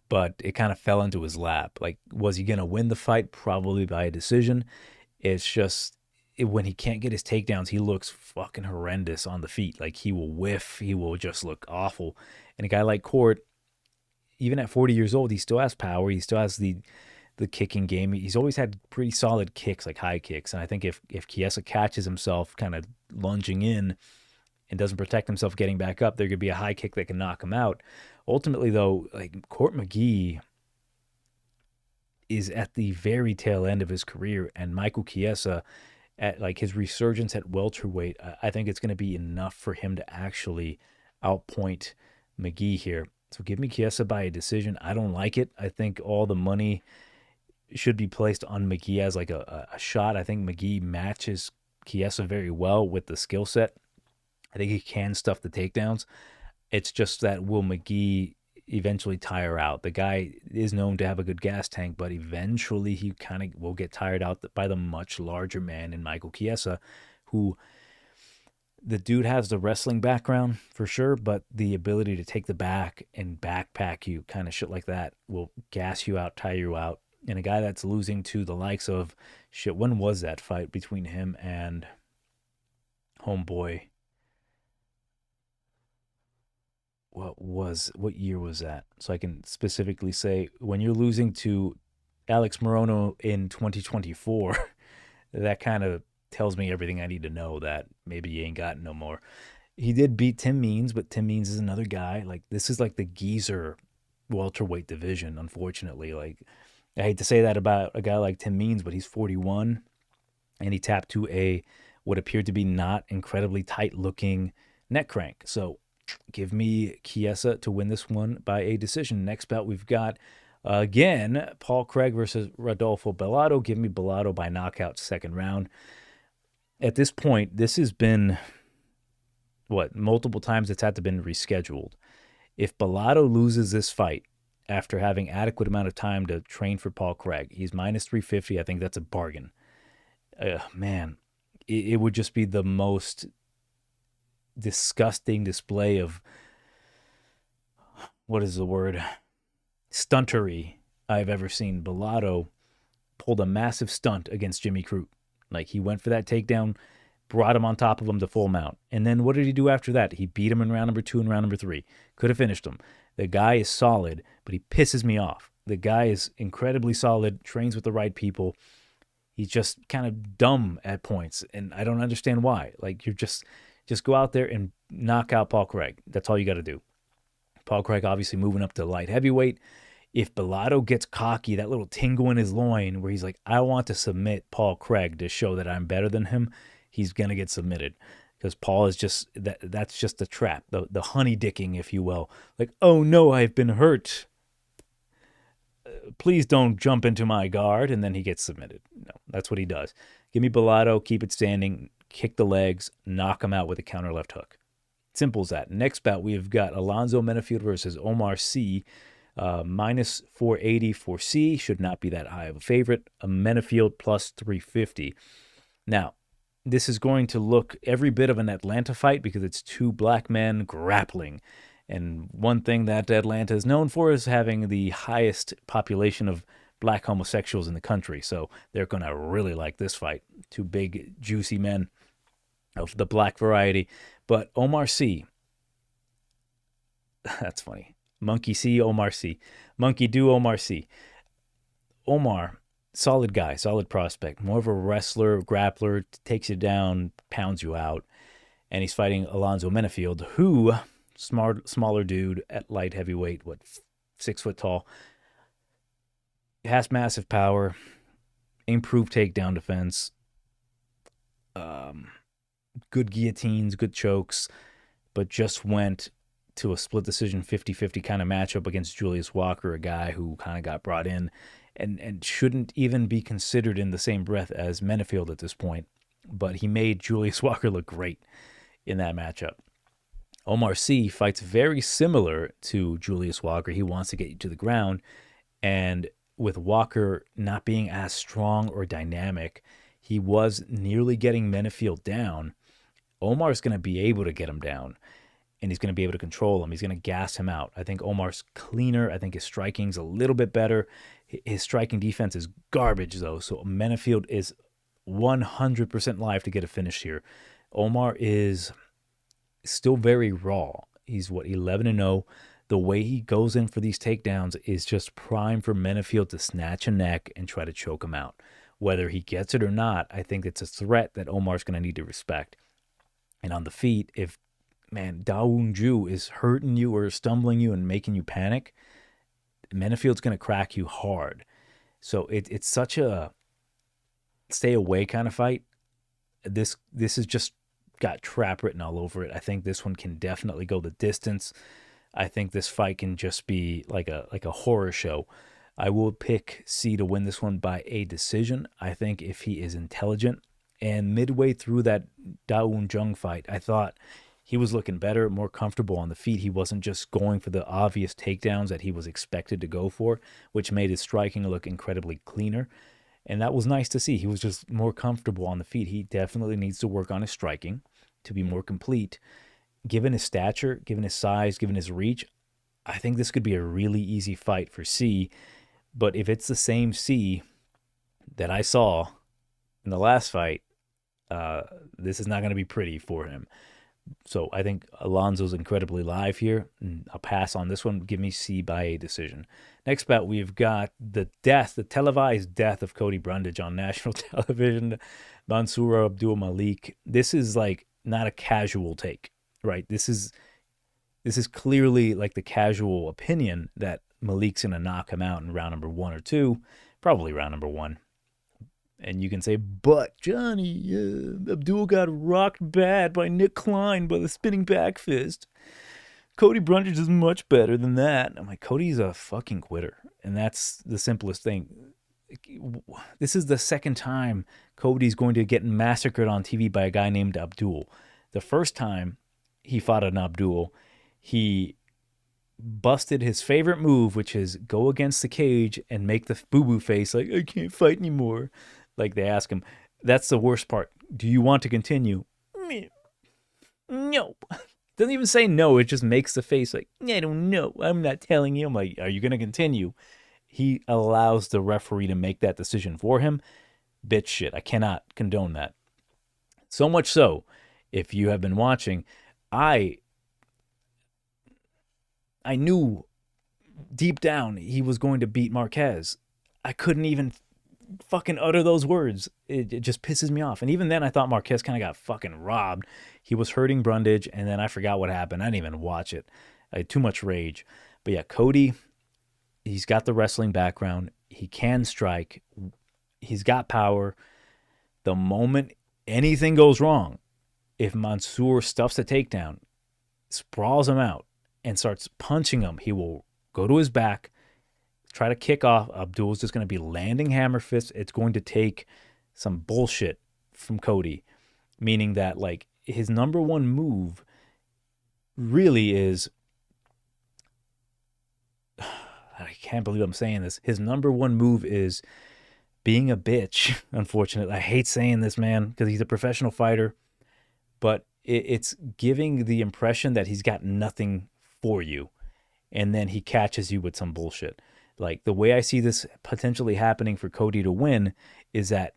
but it kind of fell into his lap. Like, was he going to win the fight? Probably by a decision. It's just, when he can't get his takedowns, he looks fucking horrendous on the feet. Like, he will whiff. He will just look awful. And a guy like Court, even at 40 years old, he still has power. He still has the kicking game. He's always had pretty solid kicks, like high kicks. And I think if Chiesa catches himself kind of lunging in and doesn't protect himself getting back up, there could be a high kick that can knock him out. Ultimately, though, like, Court McGee is at the very tail end of his career, and Michael Chiesa, at like his resurgence at welterweight, I think it's going to be enough for him to actually outpoint McGee here. So give me Chiesa by a decision. I don't like it. I think all the money should be placed on McGee as like a shot. I think McGee matches Chiesa very well with the skill set. I think he can stuff the takedowns. It's just that will McGee eventually tire out? The guy is known to have a good gas tank, but eventually he kind of will get tired out by the much larger man in Michael Chiesa, who the dude has the wrestling background for sure, but the ability to take the back and backpack you, kind of shit like that, will gas you out, tire you out. And a guy that's losing to the likes of, shit, when was that fight between him and homeboy? What year was that? So I can specifically say, when you're losing to Alex Morono in 2024, that kind of tells me everything I need to know, that maybe he ain't got no more. He did beat Tim Means, but Tim Means is another guy. Like, this is like the geezer welterweight division, unfortunately. Like, I hate to say that about a guy like Tim Means, but he's 41, and he tapped to a what appeared to be not incredibly tight-looking neck crank. So give me Chiesa to win this one by a decision. Next bout, we've got, again, Paul Craig versus Rodolfo Bellato. Give me Bellato by knockout, second round. At this point, this has been, multiple times it's had to been rescheduled. If Bellato loses this fight after having adequate amount of time to train for Paul Craig, he's minus 350. I think that's a bargain. Man, it would just be the most disgusting display of, what is the word, stuntery I've ever seen. Bellato pulled a massive stunt against Jimmy Crute. Like, he went for that takedown, brought him on top of him to full mount. And then what did he do after that? He beat him in round number 2 and round number 3. Could have finished him. The guy is solid, but he pisses me off. The guy is incredibly solid, trains with the right people. He's just kind of dumb at points, and I don't understand why. Like, you're just go out there and knock out Paul Craig. That's all you got to do. Paul Craig obviously moving up to light heavyweight. If Bellato gets cocky, that little tingle in his loin where he's like, I want to submit Paul Craig to show that I'm better than him, he's going to get submitted. Because Paul is just, that's just a trap, the honey dicking, if you will. Like, oh no, I've been hurt. Please don't jump into my guard. And then he gets submitted. No, that's what he does. Give me Bellato, keep it standing, kick the legs, knock him out with a counter left hook. Simple as that. Next bout, we've got Alonzo Menifield versus Omar C. Minus 480 for C, should not be that high of a favorite. A Menifield plus 350. Now, this is going to look every bit of an Atlanta fight because it's two black men grappling. And one thing that Atlanta is known for is having the highest population of black homosexuals in the country. So they're going to really like this fight. Two big, juicy men of the black variety. But Omar C. That's funny. Monkey C, Omar C. Monkey do, Omar C. Omar, solid guy, solid prospect. More of a wrestler, grappler, takes you down, pounds you out. And he's fighting Alonzo Menifield, who, smaller dude at light heavyweight, 6 foot tall, has massive power, improved takedown defense, good guillotines, good chokes, but just went to a split decision 50-50 kind of matchup against Julius Walker, a guy who kind of got brought in and shouldn't even be considered in the same breath as Menifield at this point. But he made Julius Walker look great in that matchup. Omar C. fights very similar to Julius Walker. He wants to get you to the ground, and with Walker not being as strong or dynamic, he was nearly getting Menifield down. Omar's going to be able to get him down, and he's going to be able to control him. He's going to gas him out. I think Omar's cleaner. I think his striking's a little bit better. His striking defense is garbage, though, so Menifield is 100% live to get a finish here. Omar is still very raw. He's, 11-0. The way he goes in for these takedowns is just prime for Menifield to snatch a neck and try to choke him out. Whether he gets it or not, I think it's a threat that Omar's going to need to respect. And on the feet, if Dawoon Ju is hurting you or stumbling you and making you panic, Menifield's going to crack you hard. So it's such a stay away kind of fight. This has just got trap written all over it. I think this one can definitely go the distance. I think this fight can just be like a horror show. I will pick C to win this one by a decision. I think if he is intelligent. And midway through that Dawoon Jung fight, I thought he was looking better, more comfortable on the feet. He wasn't just going for the obvious takedowns that he was expected to go for, which made his striking look incredibly cleaner. And that was nice to see. He was just more comfortable on the feet. He definitely needs to work on his striking to be more complete. Given his stature, given his size, given his reach, I think this could be a really easy fight for C. But if it's the same C that I saw in the last fight, this is not going to be pretty for him. So I think Alonzo's incredibly live here. I'll pass on this one. Give me C by a decision. Next bout, we've got the televised death of Cody Brundage on national television. Mansour Abdul-Malik. This is like not a casual take, right? This is clearly like the casual opinion that Malik's going to knock him out in round number 1 or 2, probably round number 1. And you can say, but Johnny, Abdul got rocked bad by Nick Klein by the spinning back fist. Cody Brundage is much better than that. I'm like, Cody's a fucking quitter. And that's the simplest thing. This is the second time Cody's going to get massacred on TV by a guy named Abdul. The first time he fought an Abdul, he busted his favorite move, which is go against the cage and make the boo-boo face like, I can't fight anymore. Like they ask him, that's the worst part. Do you want to continue? No. Doesn't even say no. It just makes the face like, I don't know. I'm not telling you. I'm like, are you going to continue? He allows the referee to make that decision for him. Bitch shit. I cannot condone that. So much so, if you have been watching, I knew deep down he was going to beat Marquez. I couldn't even fucking utter those words. It just pisses me off. And even then, I thought Marquez kind of got fucking robbed. He was hurting Brundage, and then I forgot what happened. I didn't even watch it. I had too much rage. But yeah, Cody, he's got the wrestling background. He can strike. He's got power. The moment anything goes wrong, if Mansour stuffs a takedown, sprawls him out, and starts punching him, he will go to his back, try to kick off. Abdul's just going to be landing hammer fists. It's going to take some bullshit from Cody, meaning that like his number one move really is, I can't believe I'm saying this. His number one move is being a bitch. Unfortunately, I hate saying this, man, because he's a professional fighter, but it's giving the impression that he's got nothing for you, and then he catches you with some bullshit. Like, the way I see this potentially happening for Cody to win is that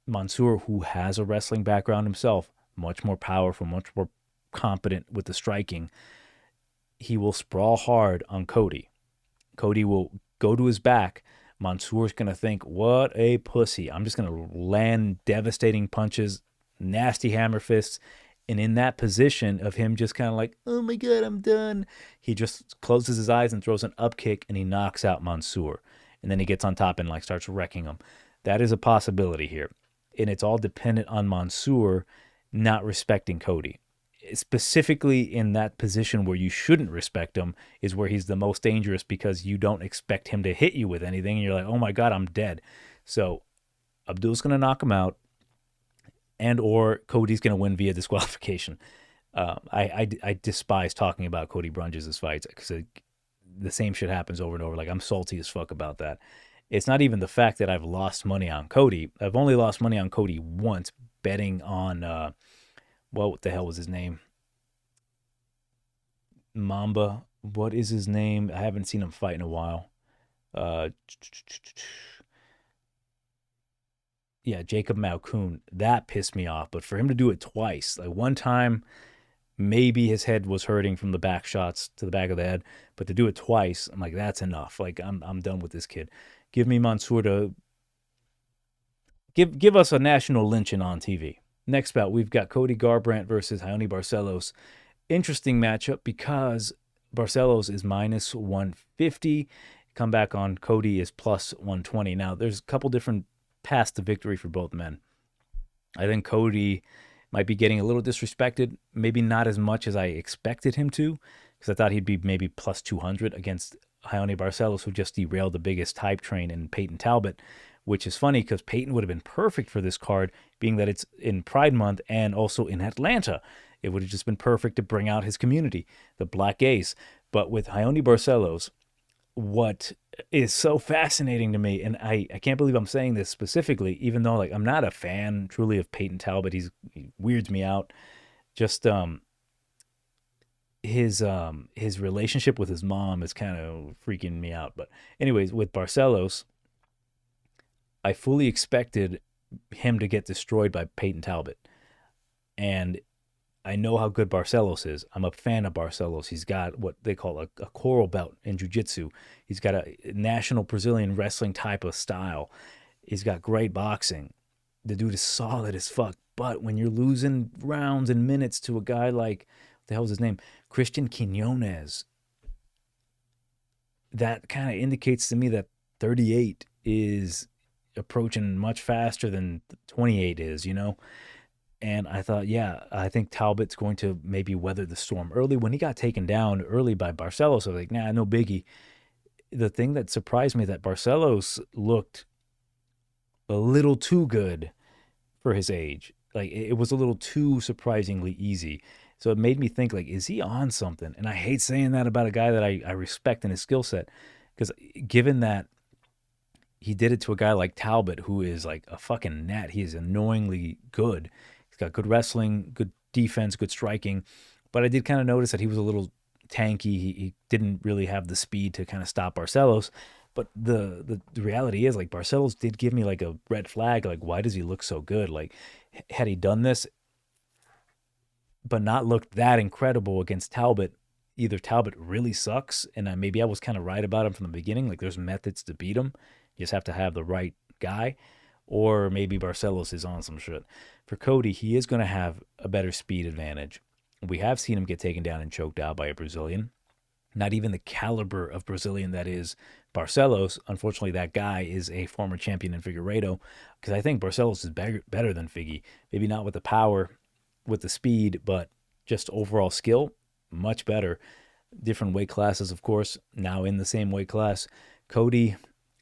Mansour, who has a wrestling background himself, much more powerful, much more competent with the striking, he will sprawl hard on Cody. Cody will go to his back. Mansour's going to think, what a pussy. I'm just going to land devastating punches, nasty hammer fists. And in that position of him just kind of like, oh my God, I'm done, he just closes his eyes and throws an up kick and he knocks out Mansour. And then he gets on top and like starts wrecking him. That is a possibility here. And it's all dependent on Mansour not respecting Cody. Specifically in that position where you shouldn't respect him is where he's the most dangerous, because you don't expect him to hit you with anything. And you're like, oh my God, I'm dead. So Abdul's going to knock him out, and or Cody's going to win via disqualification. I despise talking about Cody Brundage's fights because the same shit happens over and over. Like, I'm salty as fuck about that. It's not even the fact that I've lost money on Cody. I've only lost money on Cody once betting on, what the hell was his name? Mamba. What is his name? I haven't seen him fight in a while. Yeah, Jacob Malkoon. That pissed me off. But for him to do it twice, like one time, maybe his head was hurting from the back shots to the back of the head, but to do it twice, I'm like, that's enough. Like, I'm done with this kid. Give me Mansour to give us a national lynching on TV. Next bout, we've got Cody Garbrandt versus Raoni Barcelos. Interesting matchup because Barcelos is minus 150. Comeback on Cody is plus 120. Now, there's a couple different paths to victory for both men. I think Cody might be getting a little disrespected, maybe not as much as I expected him to, because I thought he'd be maybe plus 200 against Raoni Barcelos, who just derailed the biggest hype train in Peyton Talbot, which is funny because Peyton would have been perfect for this card, being that it's in Pride Month and also in Atlanta. It would have just been perfect to bring out his community, the Black Gays. But with Raoni Barcelos, what is so fascinating to me, and I can't believe I'm saying this specifically, even though like I'm not a fan truly of Peyton Talbot, he weirds me out. Just his relationship with his mom is kind of freaking me out. But anyways, with Barcelos, I fully expected him to get destroyed by Peyton Talbot, and I know how good Barcelos is. I'm a fan of Barcelos. He's got what they call a coral belt in jiu-jitsu. He's got a national Brazilian wrestling type of style. He's got great boxing. The dude is solid as fuck. But when you're losing rounds and minutes to a guy like, what the hell's his name? Christian Quinones, that kind of indicates to me that 38 is approaching much faster than 28 is, you know? And I thought, yeah, I think Talbot's going to maybe weather the storm early. When he got taken down early by Barcelos, I was like, nah, no biggie. The thing that surprised me that Barcelos looked a little too good for his age. Like, it was a little too surprisingly easy. So it made me think, like, is he on something? And I hate saying that about a guy that I respect in his skill set. Because given that he did it to a guy like Talbot, who is like a fucking gnat, he is annoyingly good. Got good wrestling, good defense, good striking. But I did kind of notice that he was a little tanky. He didn't really have the speed to kind of stop Barcelos. But the reality is, like, Barcelos did give me like a red flag. Like, why does he look so good? Like, had he done this but not looked that incredible against Talbot, either Talbot really sucks, and maybe I was kind of right about him from the beginning. Like, there's methods to beat him. You just have to have the right guy. Or maybe Barcelos is on some shit. For Cody, he is going to have a better speed advantage. We have seen him get taken down and choked out by a Brazilian. Not even the caliber of Brazilian that is Barcelos. Unfortunately, that guy is a former champion in Figueiredo, because I think Barcelos is better than Figgy. Maybe not with the power, with the speed, but just overall skill, much better. Different weight classes, of course, now in the same weight class. Cody,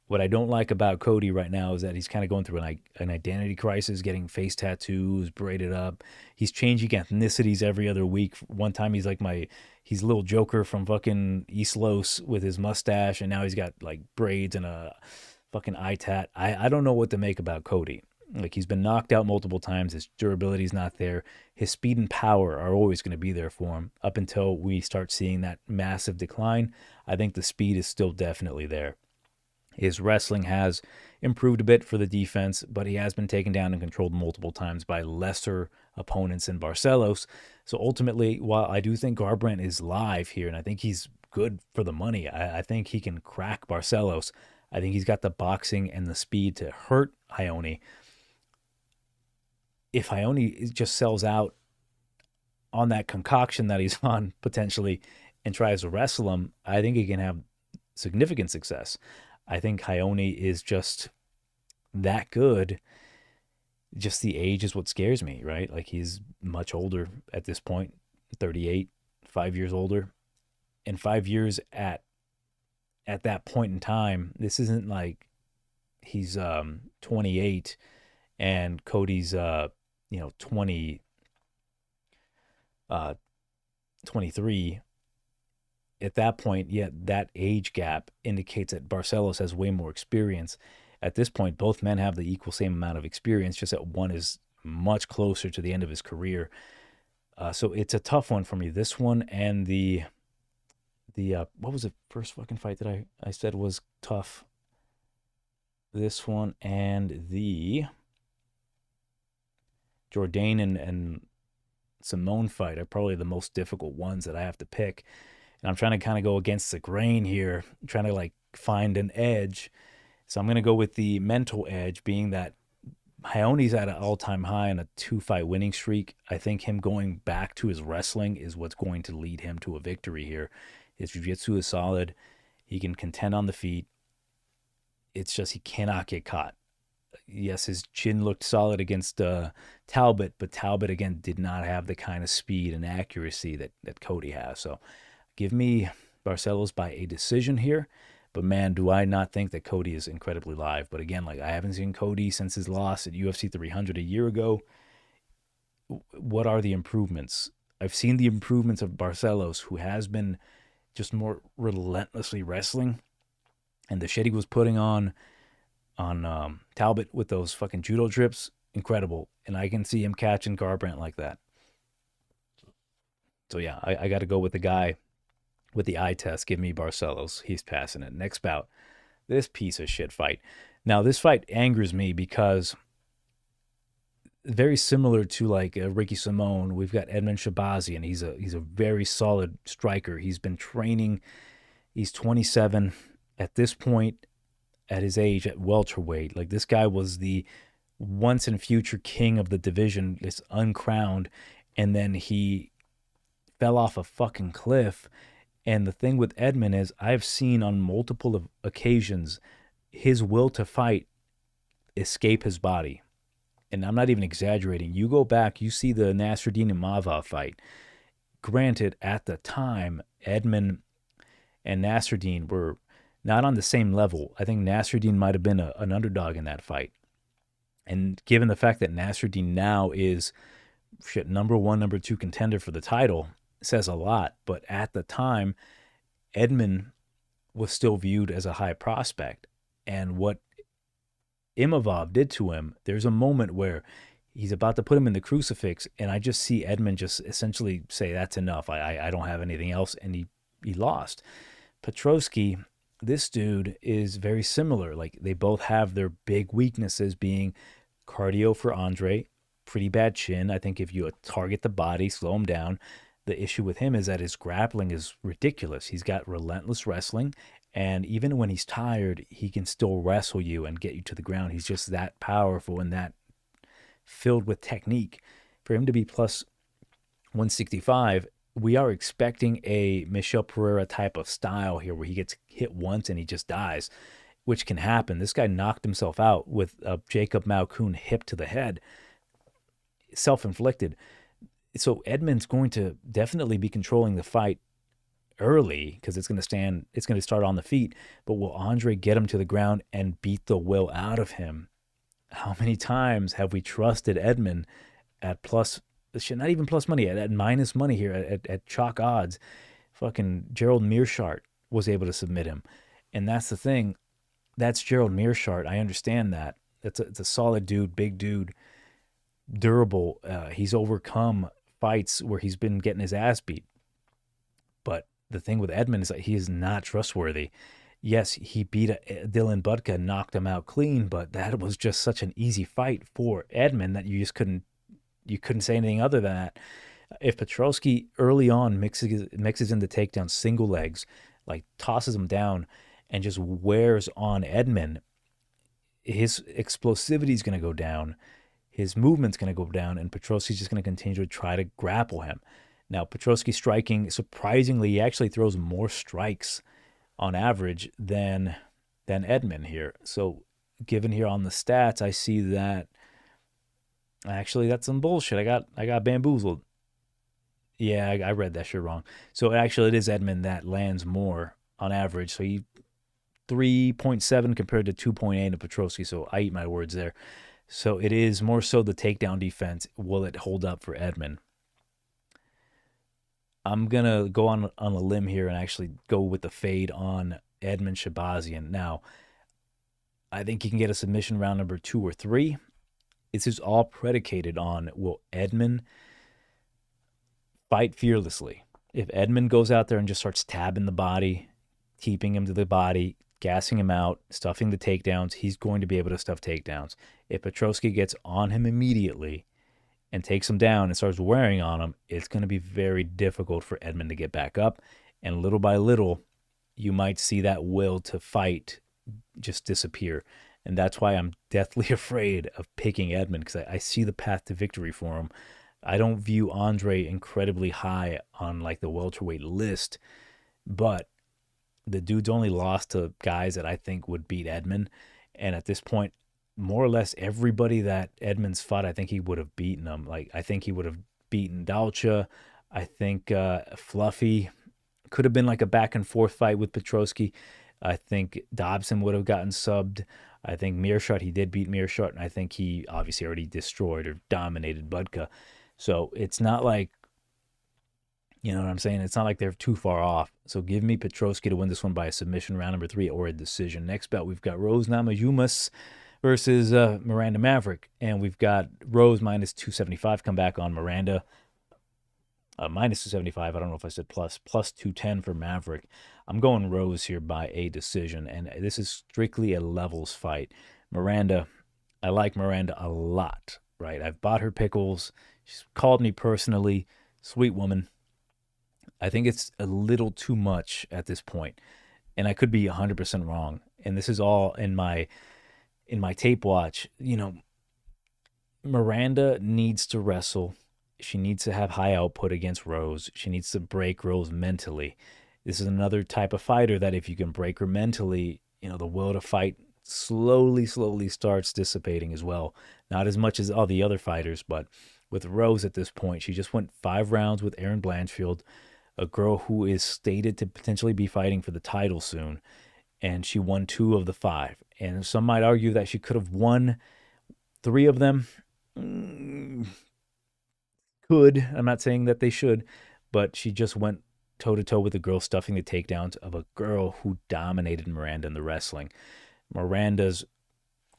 What I don't like about Cody right now is that he's kind of going through an identity crisis, getting face tattoos, braided up. He's changing ethnicities every other week. One time he's like he's a little Joker from fucking East Los with his mustache, and now he's got like braids and a fucking eye tat. I don't know what to make about Cody. Like, he's been knocked out multiple times. His durability's not there. His speed and power are always going to be there for him up until we start seeing that massive decline. I think the speed is still definitely there. His wrestling has improved a bit for the defense, but he has been taken down and controlled multiple times by lesser opponents in Barcelos. So ultimately, while I do think Garbrandt is live here, and I think he's good for the money, I think he can crack Barcelos. I think he's got the boxing and the speed to hurt Ione. If Ione just sells out on that concoction that he's on potentially and tries to wrestle him, I think he can have significant success. I think Ione is just that good. Just the age is what scares me, right? Like, he's much older at this point, 38, 5 years older. And 5 years at that point in time, this isn't like he's 28 and Cody's 23. At that point, that age gap indicates that Barcelos has way more experience. At this point, both men have the equal same amount of experience, just that one is much closer to the end of his career. So it's a tough one for me. This one and the what was the first fucking fight that I said was tough? This one and the Jourdain and Simone fight are probably the most difficult ones that I have to pick. And I'm trying to kind of go against the grain here, trying to like find an edge. So I'm going to go with the mental edge, being that Ione's at an all-time high on a 2-fight winning streak. I think him going back to his wrestling is what's going to lead him to a victory here. His jiu-jitsu is solid. He can contend on the feet. It's just he cannot get caught. Yes, his chin looked solid against Talbot, but Talbot, again, did not have the kind of speed and accuracy that Cody has. So give me Barcelos by a decision here. But man, do I not think that Cody is incredibly live. But again, like, I haven't seen Cody since his loss at UFC 300 a year ago. What are the improvements? I've seen the improvements of Barcelos, who has been just more relentlessly wrestling. And the shit he was putting on Talbot with those fucking judo drips, incredible. And I can see him catching Garbrandt like that. So yeah, I got to go with the guy with the eye test. Give me Barcelos. He's passing it. Next bout, this piece of shit fight. Now, this fight angers me because very similar to like Ricky Simone, we've got Edmund Shahbazyan. He's a very solid striker. He's been training. He's 27 at this point. At his age, at welterweight, like, this guy was the once and future king of the division, this uncrowned, and then he fell off a fucking cliff. And the thing with Edmund is, I've seen on multiple occasions his will to fight escape his body. And I'm not even exaggerating. You go back, you see the Nasruddin and Mava fight. Granted, at the time, Edmund and Nasruddin were not on the same level. I think Nasruddin might have been an underdog in that fight. And given the fact that Nasruddin now is number 1, number 2 contender for the title, says a lot. But at the time, Edmund was still viewed as a high prospect. And what Imavov did to him, there's a moment where he's about to put him in the crucifix, and I just see Edmund just essentially say, that's enough. I don't have anything else. And he lost. Petroski, this dude is very similar. Like, they both have their big weaknesses, being cardio for Andre, pretty bad chin. I think if you target the body, slow him down. The issue with him is that his grappling is ridiculous. He's got relentless wrestling, and even when he's tired, he can still wrestle you and get you to the ground. He's just that powerful and that filled with technique. For him to be plus 165, we are expecting a Michel Pereira type of style here, where he gets hit once and he just dies, which can happen. This guy knocked himself out with a Jacob Malkoun hip to the head, self-inflicted. So Edmund's going to definitely be controlling the fight early because it's going to start on the feet. But will Andre get him to the ground and beat the will out of him? How many times have we trusted Edmund at plus, not even plus money, at minus money here, at chalk odds? Fucking Gerald Meerschaert was able to submit him. And that's the thing. That's Gerald Meerschaert. I understand that. It's a solid dude, big dude, durable. He's overcome fights where he's been getting his ass beat. But the thing with Edmund is that he is not trustworthy. Yes, he beat Dylan Budka, knocked him out clean, but that was just such an easy fight for Edmund that you just couldn't say anything other than that. If Petroski early on mixes in the takedown single legs, like tosses him down and just wears on Edmund, his explosivity is going to go down, his movement's going to go down, and Petroski's just going to continue to try to grapple him. Now, Petroski striking, surprisingly, he actually throws more strikes on average than Edmund here. So given here on the stats, I see that actually that's some bullshit. I got bamboozled. Yeah, I read that shit wrong. So actually it is Edmund that lands more on average. So he 3.7 compared to 2.8 of Petroski. So I eat my words there. So it is more so the takedown defense. Will it hold up for Edmund? I'm going to go on a limb here and actually go with the fade on Edmund Shahbazyan. Now, I think he can get a submission round number 2 or 3. This is all predicated on, will Edmund fight fearlessly? If Edmund goes out there and just starts tabbing the body, keeping him to the body, gassing him out, stuffing the takedowns, he's going to be able to stuff takedowns. If Petroski gets on him immediately and takes him down and starts wearing on him, it's going to be very difficult for Edmund to get back up. And little by little, you might see that will to fight just disappear. And that's why I'm deathly afraid of picking Edmund, because I see the path to victory for him. I don't view Andre incredibly high on like the welterweight list, but the dude's only lost to guys that I think would beat Edmund. And at this point, more or less everybody that Edmund's fought, I think he would have beaten them. Like, I think he would have beaten Dalcha. I think Fluffy could have been like a back and forth fight with Petroski. I think Dobson would have gotten subbed. I think Meerschaert, he did beat Meerschaert, and I think he obviously already destroyed or dominated Budka. So it's not like, you know what I'm saying? It's not like they're too far off. So give me Petroski to win this one by a submission round number 3 or a decision. Next bout, we've got Rowe's Namajunas versus Miranda Maverick. And we've got Rowe's minus 275 come back on Miranda. Minus 275, I don't know if I said plus 210 for Maverick. I'm going Rowe's here by a decision, and this is strictly a levels fight. Miranda, I like Miranda a lot, right? I've bought her pickles. She's called me personally. Sweet woman. I think it's a little too much at this point, and I could be 100% wrong. And this is all in my tape watch. You know, Miranda needs to wrestle. She needs to have high output against Rose. She needs to break Rose mentally. This is another type of fighter that if you can break her mentally, you know, the will to fight slowly starts dissipating as well. Not as much as all the other fighters, but with Rose at this point, she just went 5 rounds with Erin Blanchfield, a girl who is stated to potentially be fighting for the title soon, and she won 2 of the 5. And some might argue that she could have won 3 of them. Could. I'm not saying that they should, but she just went toe-to-toe with a girl stuffing the takedowns of a girl who dominated Miranda in the wrestling. Miranda's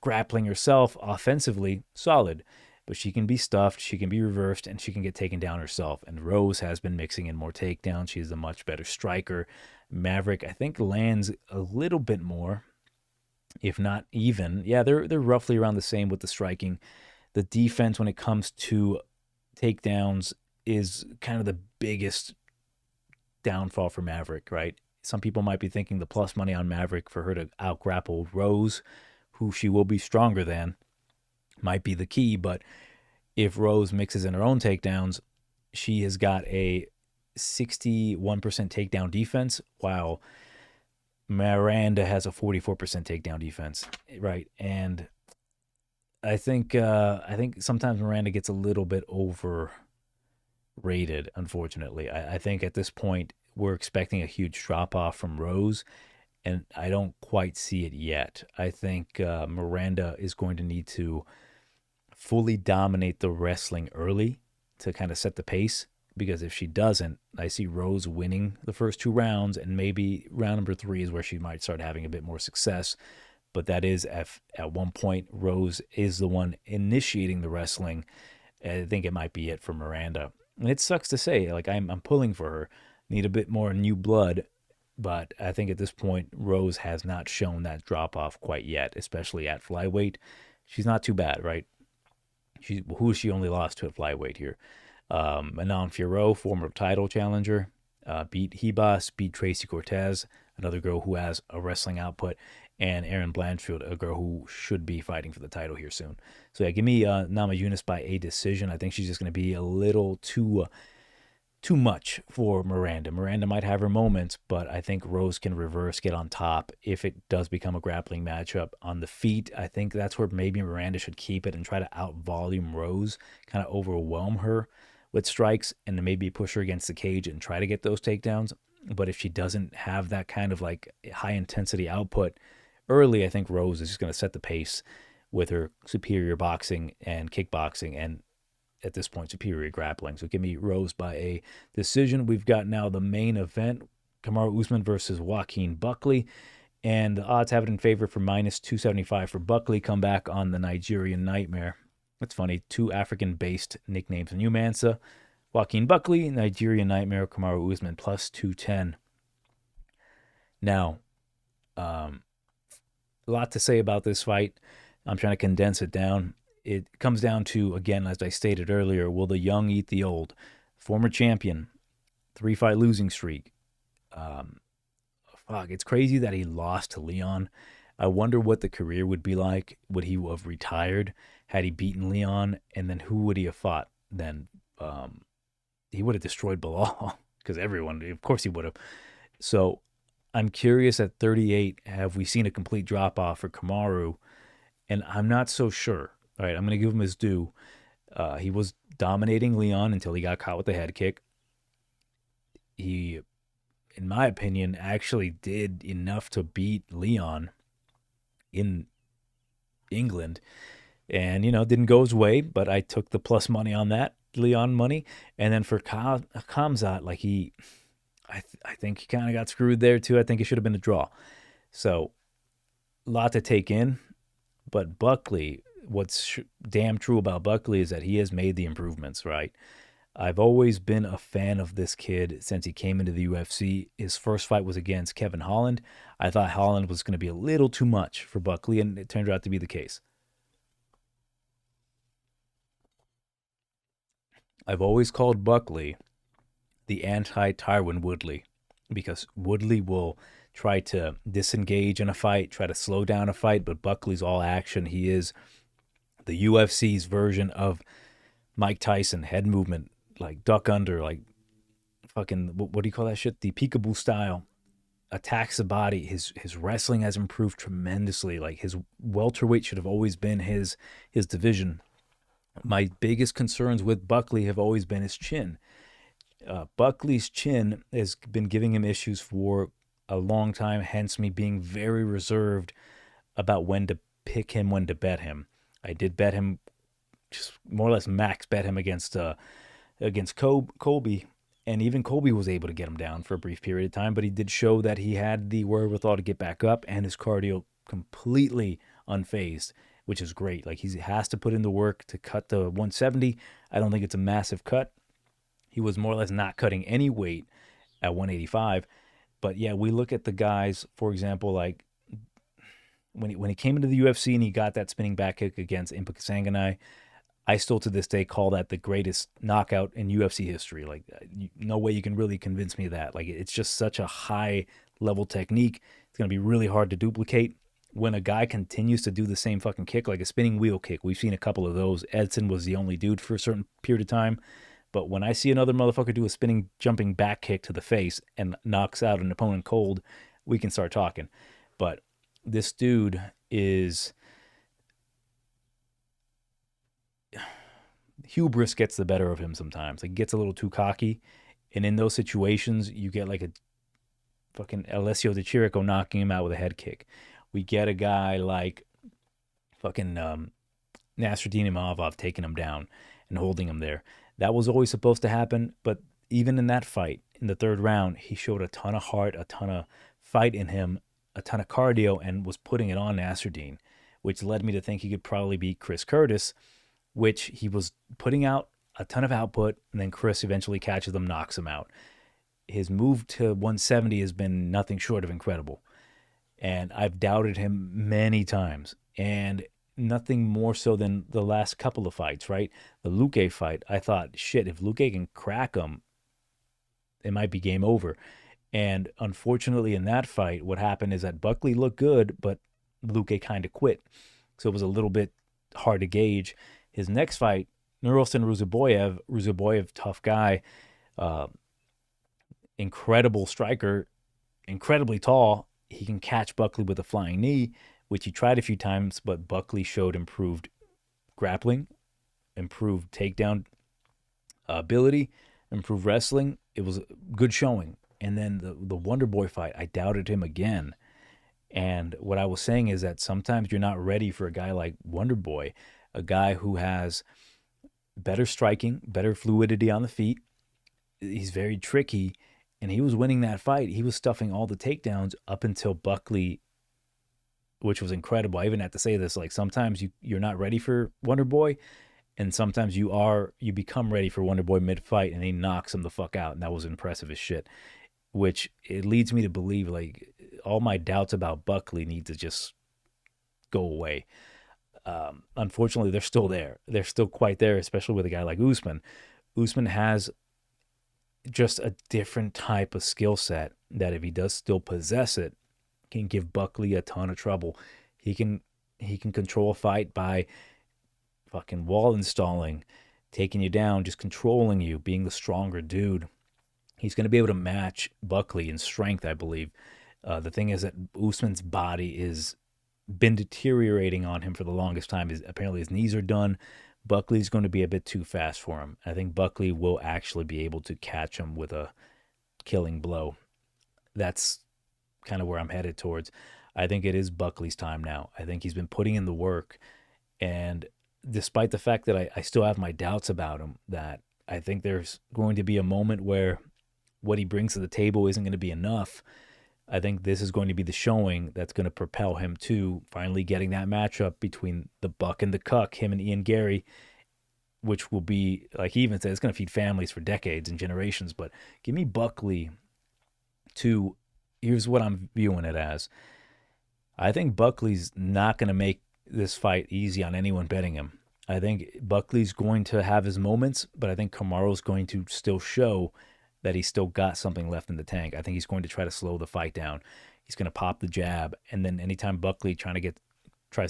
grappling herself offensively, solid, but she can be stuffed, she can be reversed, and she can get taken down herself. And Rose has been mixing in more takedowns. She's a much better striker. Maverick, I think, lands a little bit more, if not even. Yeah, they're roughly around the same with the striking. The defense when it comes to takedowns is kind of the biggest downfall for Maverick, right? Some people might be thinking the plus money on Maverick for her to out-grapple Rose, who she will be stronger than, might be the key. But if Rose mixes in her own takedowns, she has got a 61% takedown defense, while Miranda has a 44% takedown defense, right? And I think sometimes Miranda gets a little bit overrated, unfortunately. I think at this point, we're expecting a huge drop-off from Rose, and I don't quite see it yet. I think Miranda is going to need to fully dominate the wrestling early to kind of set the pace, because if she doesn't, I see Rose winning the first 2 rounds, and maybe round number 3 is where she might start having a bit more success. But that is at one point Rose is the one initiating the wrestling. I think it might be it for Miranda. And it sucks to say, like I'm pulling for her. Need a bit more new blood, but I think at this point Rose has not shown that drop off quite yet, especially at flyweight. She's not too bad, right? Who she only lost to at flyweight here? Manon Fiorot, former title challenger, beat Hebas, beat Tracy Cortez, another girl who has a wrestling output, and Erin Blanchfield, a girl who should be fighting for the title here soon. So yeah, give me Namajunas by a decision. I think she's just going to be a little too much for Miranda. Miranda might have her moments, but I think Rose can reverse, get on top if it does become a grappling matchup. On the feet, I think that's where maybe Miranda should keep it and try to out-volume Rose, kind of overwhelm her with strikes, and then maybe push her against the cage and try to get those takedowns. But if she doesn't have that kind of like high-intensity output early, I think Rose is just going to set the pace with her superior boxing and kickboxing, and at this point, superior grappling. So give me Rose by a decision. We've got now the main event, Kamaru Usman versus Joaquin Buckley. And the odds have it in favor for -275 for Buckley. Come back on the Nigerian Nightmare. That's funny. 2 African-based nicknames in Umansa. Joaquin Buckley, Nigerian Nightmare, Kamaru Usman, +210. Now, a lot to say about this fight. I'm trying to condense it down. It comes down to, again, as I stated earlier, will the young eat the old? Former champion, 3-fight losing streak. It's crazy that he lost to Leon. I wonder what the career would be like. Would he have retired had he beaten Leon? And then who would he have fought then? He would have destroyed Bilal, because everyone, of course he would have. So I'm curious, at 38, have we seen a complete drop-off for Kamaru? And I'm not so sure. All right, I'm going to give him his due. He was dominating Leon until he got caught with the head kick. He, in my opinion, actually did enough to beat Leon in England. And, didn't go his way, but I took the plus money on that, Leon money. And then for Khamzat, I think he kind of got screwed there too. I think it should have been a draw. So, a lot to take in. But Buckley, what's damn true about Buckley is that he has made the improvements, right? I've always been a fan of this kid since he came into the UFC. His first fight was against Kevin Holland. I thought Holland was going to be a little too much for Buckley, and it turned out to be the case. I've always called Buckley the anti-Tyron Woodley, because Woodley will try to disengage in a fight, try to slow down a fight, but Buckley's all action. He is the UFC's version of Mike Tyson, head movement, like duck under, like fucking, what do you call that shit? The peekaboo style, attacks the body. His wrestling has improved tremendously. Like, his welterweight should have always been his division. My biggest concerns with Buckley have always been his chin. Buckley's chin has been giving him issues for a long time, hence me being very reserved about when to pick him, when to bet him. I did bet him, just more or less max bet him against Colby, and even Colby was able to get him down for a brief period of time, but he did show that he had the wherewithal to get back up, and his cardio completely unfazed, which is great. Like, he has to put in the work to cut the 170. I don't think it's a massive cut. He was more or less not cutting any weight at 185. But yeah, we look at the guys, for example, like when he came into the UFC and he got that spinning back kick against Impa Kasanganay, I still to this day call that the greatest knockout in UFC history. Like, no way you can really convince me of that. Like, it's just such a high level technique. It's going to be really hard to duplicate. When a guy continues to do the same fucking kick, like a spinning wheel kick, we've seen a couple of those. Edson was the only dude for a certain period of time. But when I see another motherfucker do a spinning, jumping back kick to the face and knocks out an opponent cold, we can start talking. But this dude is... hubris gets the better of him sometimes. Like, he gets a little too cocky. And in those situations, you get like a fucking Alessio De Chirico knocking him out with a head kick. We get a guy like fucking Nasruddin Imavov taking him down and holding him there. That was always supposed to happen, but even in that fight, in the third round, he showed a ton of heart, a ton of fight in him, a ton of cardio, and was putting it on Nasruddin, which led me to think he could probably beat Chris Curtis, which he was putting out a ton of output, and then Chris eventually catches him, knocks him out. His move to 170 has been nothing short of incredible, and I've doubted him many times, and nothing more so than the last couple of fights, right? The Luque fight, I thought, shit, if Luque can crack him, it might be game over. And unfortunately, in that fight, what happened is that Buckley looked good, but Luque kind of quit. So it was a little bit hard to gauge. His next fight, Nurulson Ruziboyev, tough guy, incredible striker, incredibly tall. He can catch Buckley with a flying knee, which he tried a few times, but Buckley showed improved grappling, improved takedown ability, improved wrestling. It was a good showing. And then the Wonder Boy fight, I doubted him again. And what I was saying is that sometimes you're not ready for a guy like Wonder Boy, a guy who has better striking, better fluidity on the feet. He's very tricky, and he was winning that fight. He was stuffing all the takedowns up until Buckley, which was incredible. I even have to say this, like sometimes you're not ready for Wonder Boy, and sometimes you become ready for Wonder Boy mid-fight, and he knocks him the fuck out, and that was impressive as shit. Which it leads me to believe like all my doubts about Buckley need to just go away. Unfortunately, they're still there. They're still quite there, especially with a guy like Usman. Usman has just a different type of skill set that if he does still possess it, can give Buckley a ton of trouble. He can control a fight by fucking wall installing, taking you down, just controlling you, being the stronger dude. He's going to be able to match Buckley in strength, I believe. The thing is that Usman's body is been deteriorating on him for the longest time. Apparently his knees are done. Buckley's going to be a bit too fast for him. I think Buckley will actually be able to catch him with a killing blow. That's kind of where I'm headed towards. I think it is Buckley's time now. I think he's been putting in the work. And despite the fact that I still have my doubts about him, that I think there's going to be a moment where what he brings to the table isn't going to be enough. I think this is going to be the showing that's going to propel him to finally getting that matchup between the Buck and the Cuck, him and Ian Gary, which will be, like he even said, it's going to feed families for decades and generations. But give me Buckley to, here's what I'm viewing it as. I think Buckley's not going to make this fight easy on anyone betting him. I think Buckley's going to have his moments, but I think Kamaru's going to still show that he's still got something left in the tank. I think he's going to try to slow the fight down. He's going to pop the jab, and then anytime Buckley tries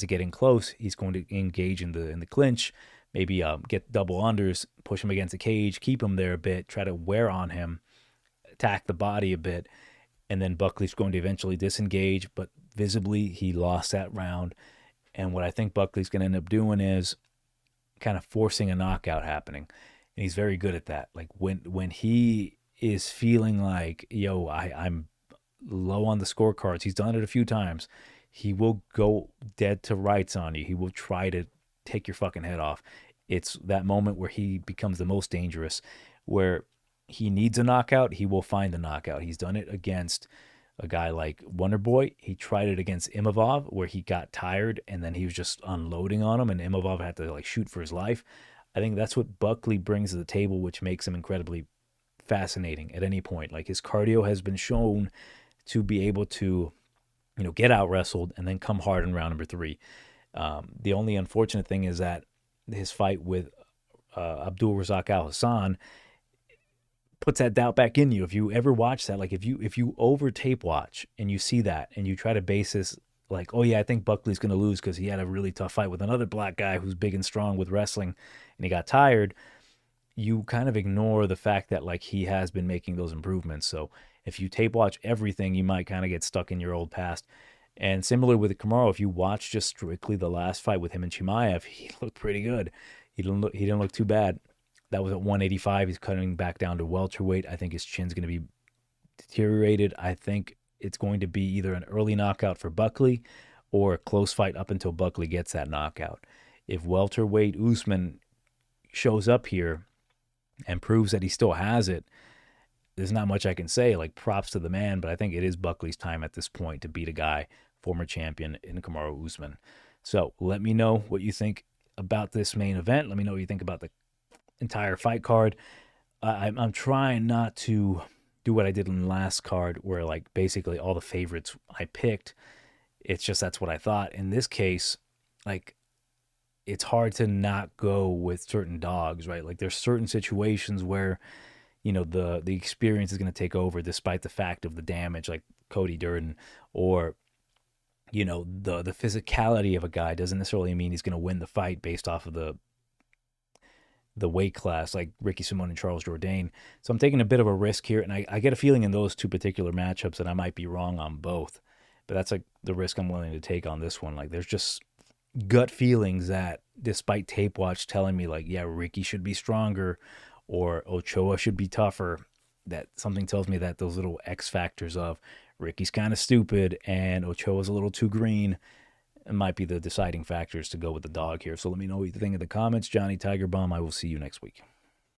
to get in close, he's going to engage in the clinch, maybe get double unders, push him against the cage, keep him there a bit, try to wear on him, attack the body a bit, and then Buckley's going to eventually disengage, but visibly he lost that round. And what I think Buckley's going to end up doing is kind of forcing a knockout happening. And he's very good at that. Like when he is feeling like, yo, I'm low on the scorecards, he's done it a few times, he will go dead to rights on you. He will try to take your fucking head off. It's that moment where he becomes the most dangerous, where he needs a knockout, he will find the knockout. He's done it against a guy like Wonder Boy. He tried it against Imavov, where he got tired and then he was just unloading on him, and Imavov had to like shoot for his life. I think that's what Buckley brings to the table, which makes him incredibly fascinating at any point. Like his cardio has been shown to be able to, get out wrestled and then come hard in round number 3. The only unfortunate thing is that his fight with Abdul Razak Al Hassan puts that doubt back in you. If you ever watch that, like if you over tape watch and you see that and you try to base this like, oh yeah, I think Buckley's going to lose because he had a really tough fight with another black guy who's big and strong with wrestling and he got tired, you kind of ignore the fact that like he has been making those improvements. So if you tape watch everything, you might kind of get stuck in your old past. And similar with Kamaru, if you watch just strictly the last fight with him and Chimaev, he looked pretty good. He didn't look too bad. That was at 185. He's cutting back down to welterweight. I think his chin's going to be deteriorated. I think it's going to be either an early knockout for Buckley or a close fight up until Buckley gets that knockout. If welterweight Usman shows up here and proves that he still has it, there's not much I can say. Like, props to the man, but I think it is Buckley's time at this point to beat a guy, former champion in Kamaru Usman. So let me know what you think about this main event. Let me know what you think about the entire fight card. I'm trying not to do what I did in the last card where, like, basically all the favorites I picked, it's just that's what I thought. In this case, like, it's hard to not go with certain dogs, right? Like, there's certain situations where, you know, the experience is going to take over despite the fact of the damage, like Cody Durden, or, you know, the physicality of a guy doesn't necessarily mean he's going to win the fight based off of the weight class, like Ricky Simon and Charles Jourdain. So I'm taking a bit of a risk here, and I get a feeling in those two particular matchups that I might be wrong on both. But that's like the risk I'm willing to take on this one. Like, there's just gut feelings that, despite tape watch telling me, like, yeah, Ricky should be stronger or Ochoa should be tougher, that something tells me that those little X factors of Ricky's kind of stupid and Ochoa's a little too green might be the deciding factors to go with the dog here. So let me know what you think in the comments. Johnny Tiger Bomb. I will see you next week.